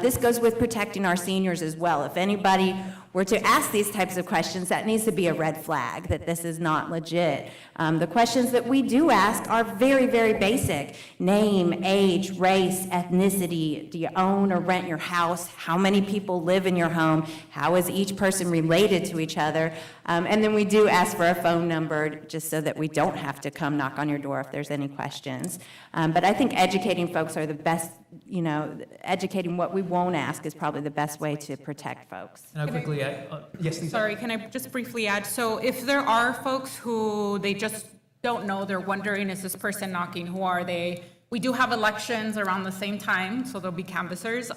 This goes with protecting our seniors as well. If anybody were to ask these types of questions, that needs to be a red flag, that this is not legit. The questions that we do ask are very, very basic. Name, age, race, ethnicity. Do you own or rent your house? How many people live in your home? How is each person related to each other? And then we do ask for a phone number just so that we don't have to come knock on your door if there's any questions. But I think educating folks are the best, educating what we won't ask is probably the best way to protect folks. And I'll quickly add, yes, Lisa? Sorry, can I just briefly add? So if there are folks who they just don't know, they're wondering, is this person knocking? Who are they? We do have elections around the same time, so there'll be canvassers.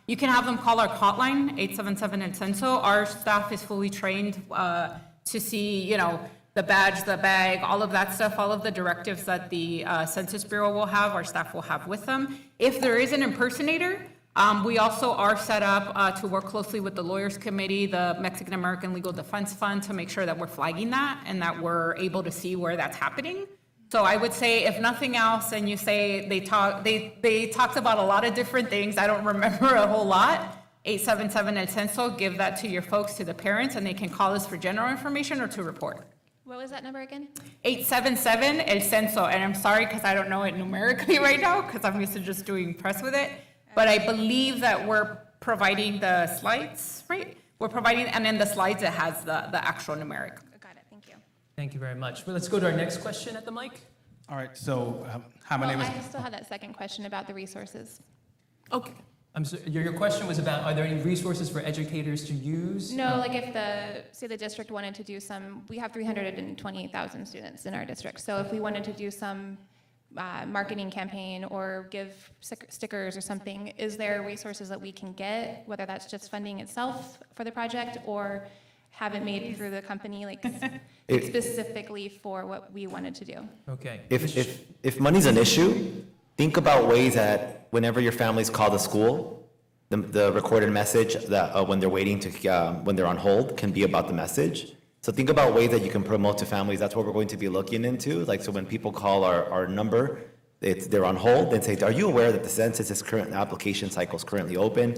You can have them call our hotline, 877 and Censo. Our staff is fully trained to see, the badge, the bag, all of that stuff, all of the directives that the Census Bureau will have, our staff will have with them. If there is an impersonator, we also are set up to work closely with the Lawyers Committee, the Mexican American Legal Defense Fund, to make sure that we're flagging that and that we're able to see where that's happening. So I would say, if nothing else, and you say they talked about a lot of different things, I don't remember a whole lot, 877 El Censo, give that to your folks, to the parents, and they can call us for general information or to report. What was that number again? 877 El Censo, and I'm sorry because I don't know it numerically right now because I'm used to just doing press with it, but I believe that we're providing the slides, right? We're providing, and in the slides it has the actual numeric. Got it, thank you. Thank you very much. Well, let's go to our next question at the mic. All right, so, hi, my name is, I still have that second question about the resources. Okay. Your question was about, are there any resources for educators to use? No, like if say the district wanted to do we have 328,000 students in our district. So if we wanted to do some marketing campaign or give stickers or something, is there resources that we can get, whether that's just funding itself for the project or have it made through the company, like specifically for what we wanted to do? Okay. If money's an issue, think about ways that whenever your families call the school, the recorded message that when they're waiting to, when they're on hold can be about the message. So think about ways that you can promote to families. That's what we're going to be looking into. Like, so when people call our number, they're on hold, then say, are you aware that the census current application cycle is currently open?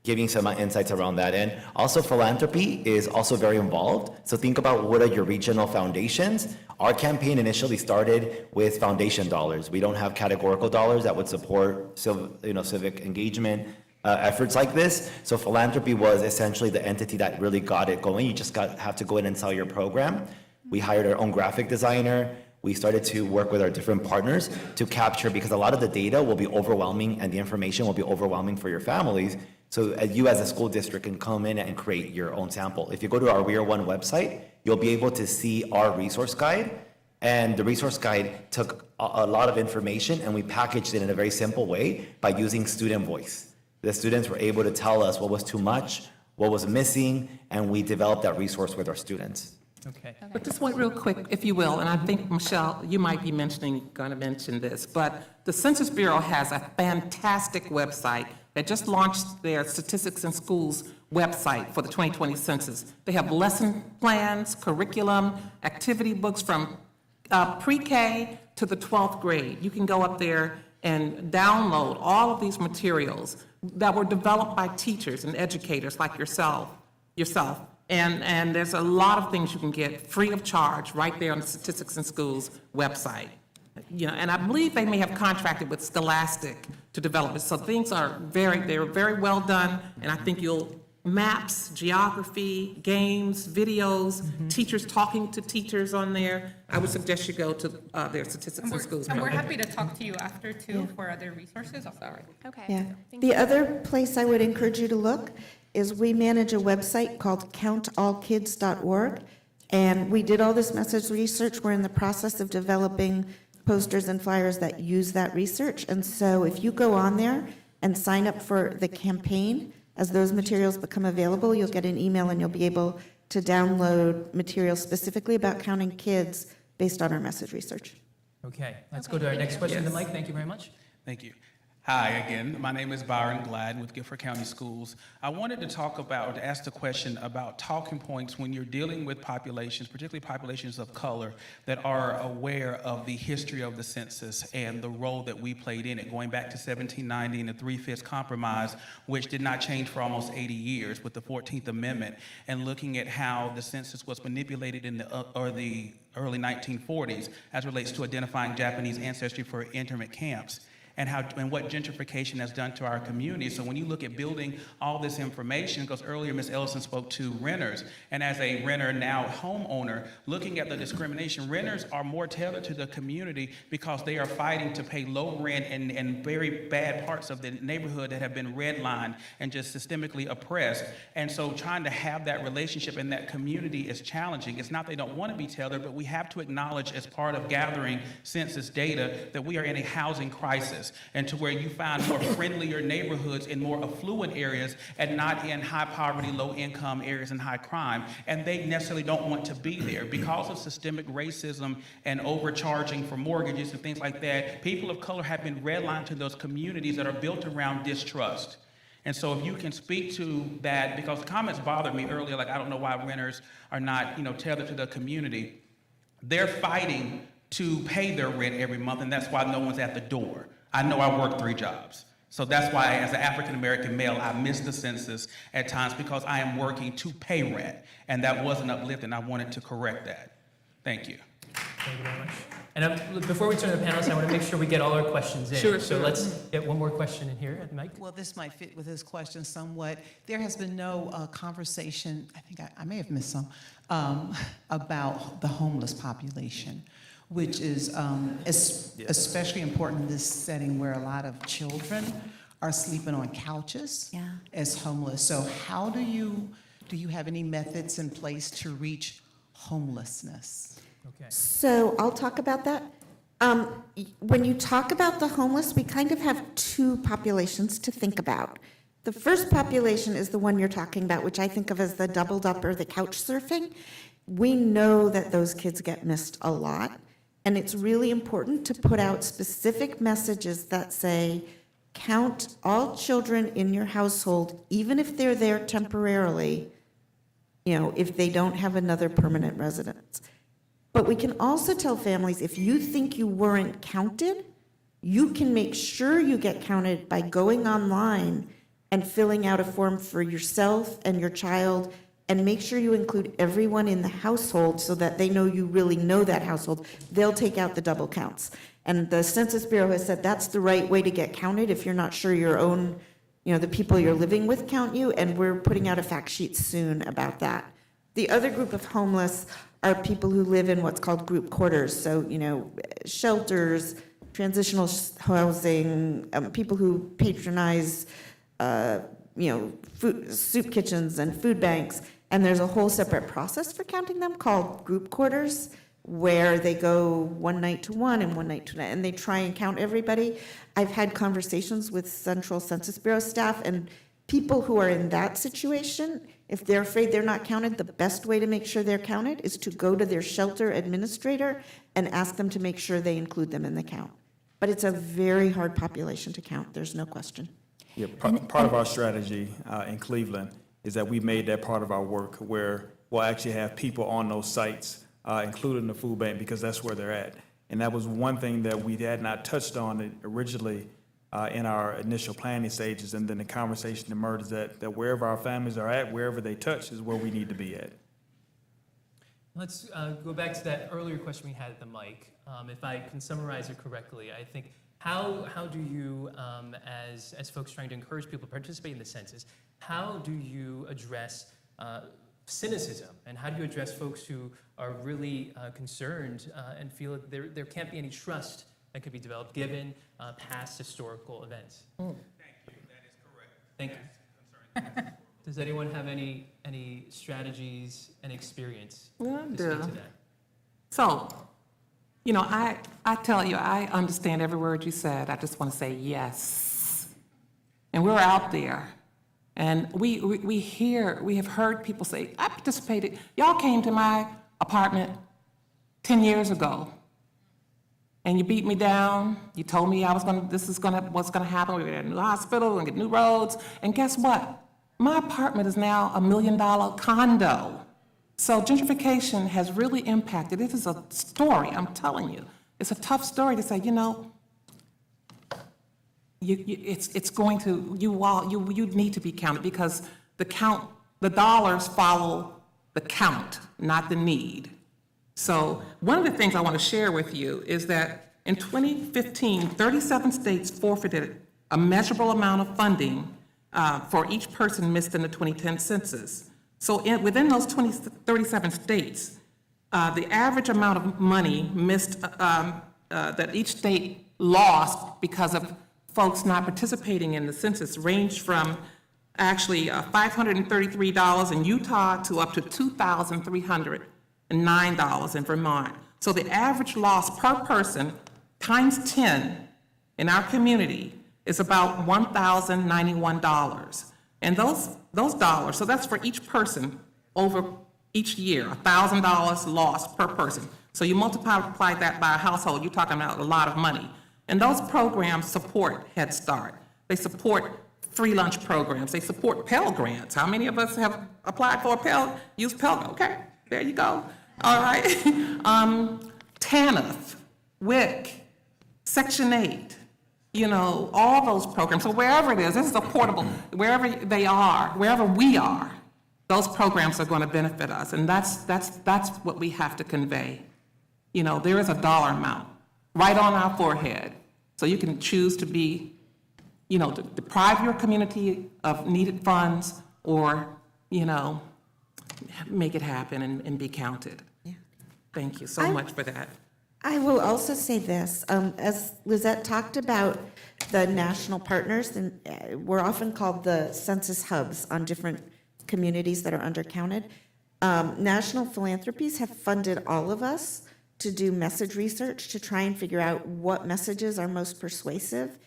Giving some insights around that. And also philanthropy is also very involved. So think about what are your regional foundations. Our campaign initially started with foundation dollars. We don't have categorical dollars that would support civic engagement efforts like this. So philanthropy was essentially the entity that really got it going. You just have to go in and sell your program. We hired our own graphic designer. We started to work with our different partners to capture, because a lot of the data will be overwhelming and the information will be overwhelming for your families. So you as a school district can come in and create your own sample. If you go to our We Are One website, you'll be able to see our resource guide. And the resource guide took a lot of information and we packaged it in a very simple way by using student voice. The students were able to tell us what was too much, what was missing, and we developed that resource with our students. Okay. But just one real quick, if you will, and I think, Michelle, you might be going to mention this, but the Census Bureau has a fantastic website that just launched their Statistics in Schools website for the 2020 census. They have lesson plans, curriculum, activity books from pre-K to the 12th grade. You can go up there and download all of these materials that were developed by teachers and educators like yourself. And there's a lot of things you can get free of charge right there on the Statistics in Schools website. And I believe they may have contracted with Scholastic to develop it. So things they're very well done, and I think maps, geography, games, videos, teachers talking to teachers on there. I would suggest you go to their Statistics in Schools. And we're happy to talk to you after too for other resources. Oh, sorry. Okay. Yeah. Thank The you. other place I would encourage you to look is we manage a website called countallkids.org. And we did all this message research. We're in the process of developing posters and flyers that use that research. And so if you go on there and sign up for the campaign, as those materials become available, you'll get an email and you'll be able to download materials specifically about counting kids based on our message research. Okay, let's go to our next question at the mic. Thank you very much. thank you. Hi again, my name is Byron Glad with Guilford County Schools. I wanted to ask the question about talking points when you're dealing with populations, particularly populations of color, that are aware of the history of the census and the role that we played in it, going back to 1790 and the Three-Fifths Compromise, which did not change for almost 80 years with the 14th Amendment, and looking at how the census was manipulated in the early 1940s as relates to identifying Japanese ancestry for internment camps. And what gentrification has done to our community. So when you look at building all this information, because earlier Ms. Ellison spoke to renters, and as a renter, now homeowner, looking at the discrimination, renters are more tailored to the community because they are fighting to pay low rent in very bad parts of the neighborhood that have been redlined and just systemically oppressed. And so trying to have that relationship in that community is challenging. It's not they don't want to be tailored, but we have to acknowledge as part of gathering census data that we are in a housing crisis. And to where you find more friendlier neighborhoods in more affluent areas and not in high poverty, low income areas and high crime. And they necessarily don't want to be there because of systemic racism and overcharging for mortgages and things like that. People of color have been redlined to those communities that are built around distrust. And so if you can speak to that, because the comments bothered me earlier, like I don't know why renters are not, tailored to the community. They're fighting to pay their rent every month, and that's why no one's at the door. I know I work 3 jobs. So that's why, as an African-American male, I miss the census at times because I am working to pay rent, and that wasn't uplifting. I wanted to correct that. Thank you. Thank you very much. And before we turn to the panelists, I want to make sure we get all our questions in. Sure, So sure. let's get one more question in here. Mike? Well, this might fit with his question somewhat. There has been no conversation, I think I may have missed some, about the homeless population, which is especially important in this setting where a lot of children are sleeping on couches as homeless. So how do you have any methods in place to reach homelessness? Okay. So I'll talk about that. When you talk about the homeless, we kind of have two populations to think about. The first population is the one you're talking about, which I think of as the doubled up or the couch surfing. We know that those kids get missed a lot, and it's really important to put out specific messages that say, count all children in your household, even if they're there temporarily, if they don't have another permanent residence. But we can also tell families, if you think you weren't counted, you can make sure you get counted by going online and filling out a form for yourself and your child, and make sure you include everyone in the household so that they know you really know that household. They'll take out the double counts. And the Census Bureau has said that's the right way to get counted if you're not sure your own, the people you're living with count you, and we're putting out a fact sheet soon about that. The other group of homeless are people who live in what's called group quarters, so, shelters, transitional housing, people who patronize, soup kitchens and food banks, and there's a whole separate process for counting them called group quarters, where they go one night to one and one night to another, and they try and count everybody. I've had conversations with Central Census Bureau staff, and people who are in that situation, if they're afraid they're not counted, the best way to make sure they're counted is to go to their shelter administrator and ask them to make sure they include them in the count. But it's a very hard population to count, there's no question. Yeah, part of our strategy in Cleveland is that we made that part of our work where we'll actually have people on those sites, including the food bank, because that's where they're at. And that was one thing that we had not touched on originally in our initial planning stages, and then the conversation emerged that wherever our families are at, wherever they touch is where we need to be at. Let's go back to that earlier question we had at the mic. If I can summarize it correctly, I think, how do you, as folks trying to encourage people to participate in the census, how do you address cynicism, and how do you address folks who are really concerned and feel that there can't be any trust that could be developed given past historical events? Thank you. That is correct. Thank you. Does anyone have any strategies and experience to speak to that? So, I tell you, I understand every word you said. I just want to say yes. And we're out there. And we have heard people say, I participated. Y'all came to my apartment 10 years ago. And you beat me down. You told me what's gonna happen. We're gonna get a new hospital, we're gonna get new roads. And guess what? My apartment is now $1 million condo. So gentrification has really impacted. It is a story, I'm telling you. It's a tough story to say, it's going to, you need to be counted, because the dollars follow the count, not the need. So one of the things I want to share with you is that in 2015, 37 states forfeited a measurable amount of funding for each person missed in the 2010 census. So within those 37 states, the average amount of money missed that each state lost because of folks not participating in the census ranged from actually $533 in Utah to up to $2,309 in Vermont. So the average loss per person times 10 in our community is about $1,091. And those dollars, so that's for each person over each year, $1,000 lost per person. So you multiply that by a household, you're talking about a lot of money. And those programs support Head Start. They support free lunch programs. They support Pell Grants. How many of us have applied for a Pell, used Pell? Okay, there you go. All right. TANF, WIC, Section 8. you know, all those programs. So wherever it is, this is a portable, wherever they are, wherever we are, those programs are going to benefit us. And that's what we have to convey. You know, there is a dollar amount right on our forehead. So you can choose to be, you know, to deprive your community of needed funds or, you know, make it happen and be counted. Yeah. Thank you so much for that. I will also say this, as Lizette talked about the national partners, and we're often called the census hubs on different communities that are undercounted. National philanthropies have funded all of us to do message research to try and figure out what messages are most persuasive.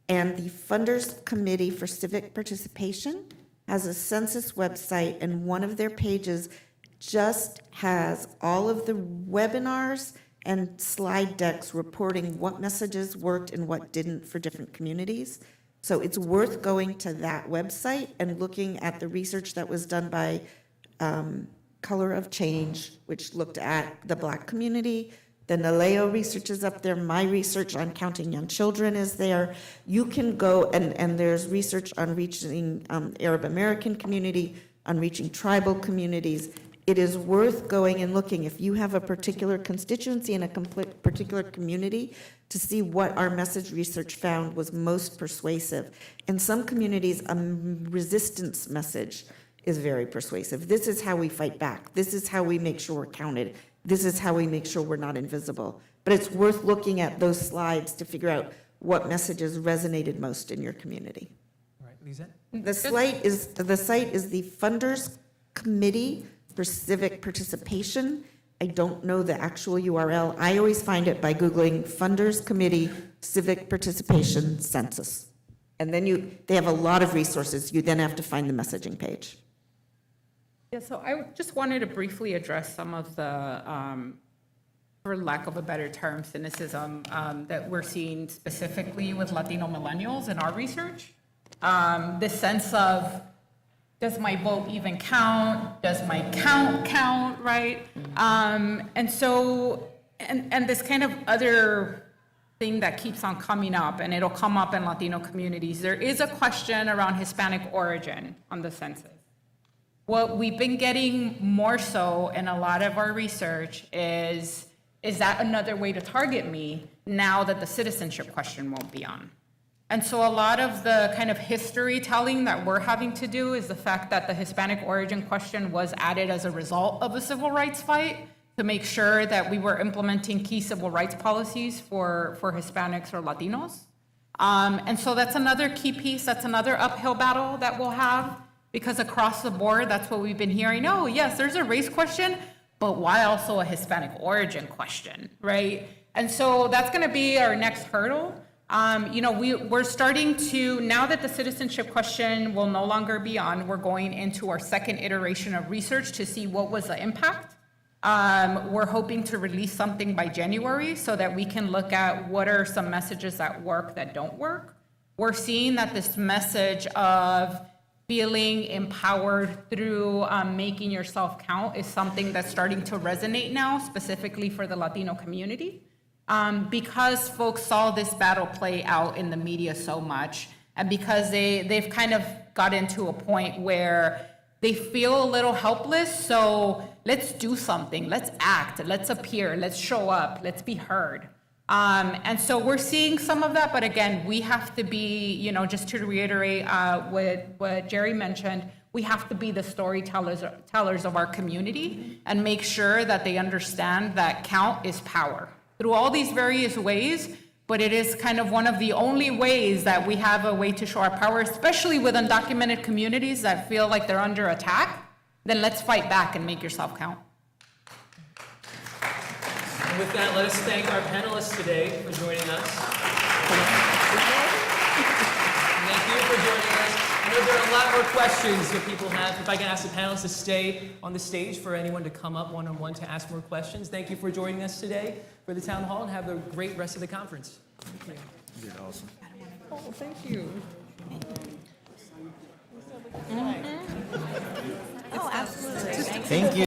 And the Funders Committee for Civic Participation has a census website, and one of their pages just has all of the webinars and slide decks reporting what messages worked and what didn't for different communities. So it's worth going to that website and looking at the research that was done by Color of Change, which looked at the Black community. The NALEO research is up there. My research on counting young children is there. You can go, and there's research on reaching Arab American community, on reaching tribal communities. It is worth going and looking, if you have a particular constituency in a particular community, to see what our message research found was most persuasive. In some communities, a resistance message is very persuasive. This is how we fight back. This is how we make sure we're counted. This is how we make sure we're not invisible. But it's worth looking at those slides to figure out what messages resonated most in your community. All right, Lizette? The site is the Funders Committee for Civic Participation. I don't know the actual URL. I always find it by Googling Funders Committee Civic Participation Census. And then they have a lot of resources. You then have to find the messaging page. Yeah, so I just wanted to briefly address some of the, for lack of a better term, cynicism that we're seeing specifically with Latino millennials in our research. This sense of, does my vote even count? Does my count, right? And so, and this kind of other thing that keeps on coming up, and it'll come up in Latino communities, there is a question around Hispanic origin on the census. What we've been getting more so in a lot of our research is that another way to target me now that the citizenship question won't be on? And so a lot of the kind of history telling that we're having to do is the fact that the Hispanic origin question was added as a result of a civil rights fight to make sure that we were implementing key civil rights policies for Hispanics or Latinos. And so that's another key piece, that's another uphill battle that we'll have, because across the board, that's what we've been hearing. Oh, yes, there's a race question, but why also a Hispanic origin question, right? And so that's gonna be our next hurdle. You know, we're starting to, now that the citizenship question will no longer be on, we're going into our second iteration of research to see what was the impact. We're hoping to release something by January so that we can look at what are some messages that work, that don't work. We're seeing that this message of feeling empowered through making yourself count is something that's starting to resonate now, specifically for the Latino community. Because folks saw this battle play out in the media so much, and because they've kind of gotten to a point where they feel a little helpless, so let's do something, let's act, let's appear, let's show up, let's be heard. And so we're seeing some of that, but again, we have to be, you know, just to reiterate what Jerry mentioned, we have to be the storytellers of our community and make sure that they understand that count is power. Through all these various ways, but it is kind of one of the only ways that we have a way to show our power, especially with undocumented communities that feel like they're under attack. Then let's fight back and make yourself count. And with that, let us thank our panelists today for joining us. Thank you for joining us. I know there are a lot more questions that people have. If I can ask the panelists to stay on the stage for anyone to come up one-on-one to ask more questions. Thank you for joining us today for the town hall, and have a great rest of the conference. Thank you. You did awesome. Oh, thank you. Oh, absolutely. Thank you.